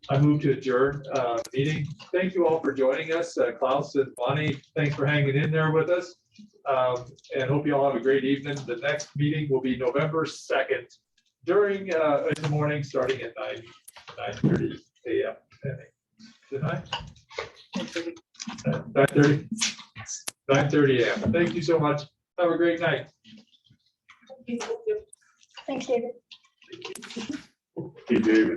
I move to adjourn the meeting. Thank you all for joining us. Klaus and Bonnie, thanks for hanging in there with us. And hope you all have a great evening. The next meeting will be November 2nd during in the morning, starting at 9:30 a.m. Good night. 9:30 a.m. Thank you so much. Have a great night. thanks, David. Hey, David.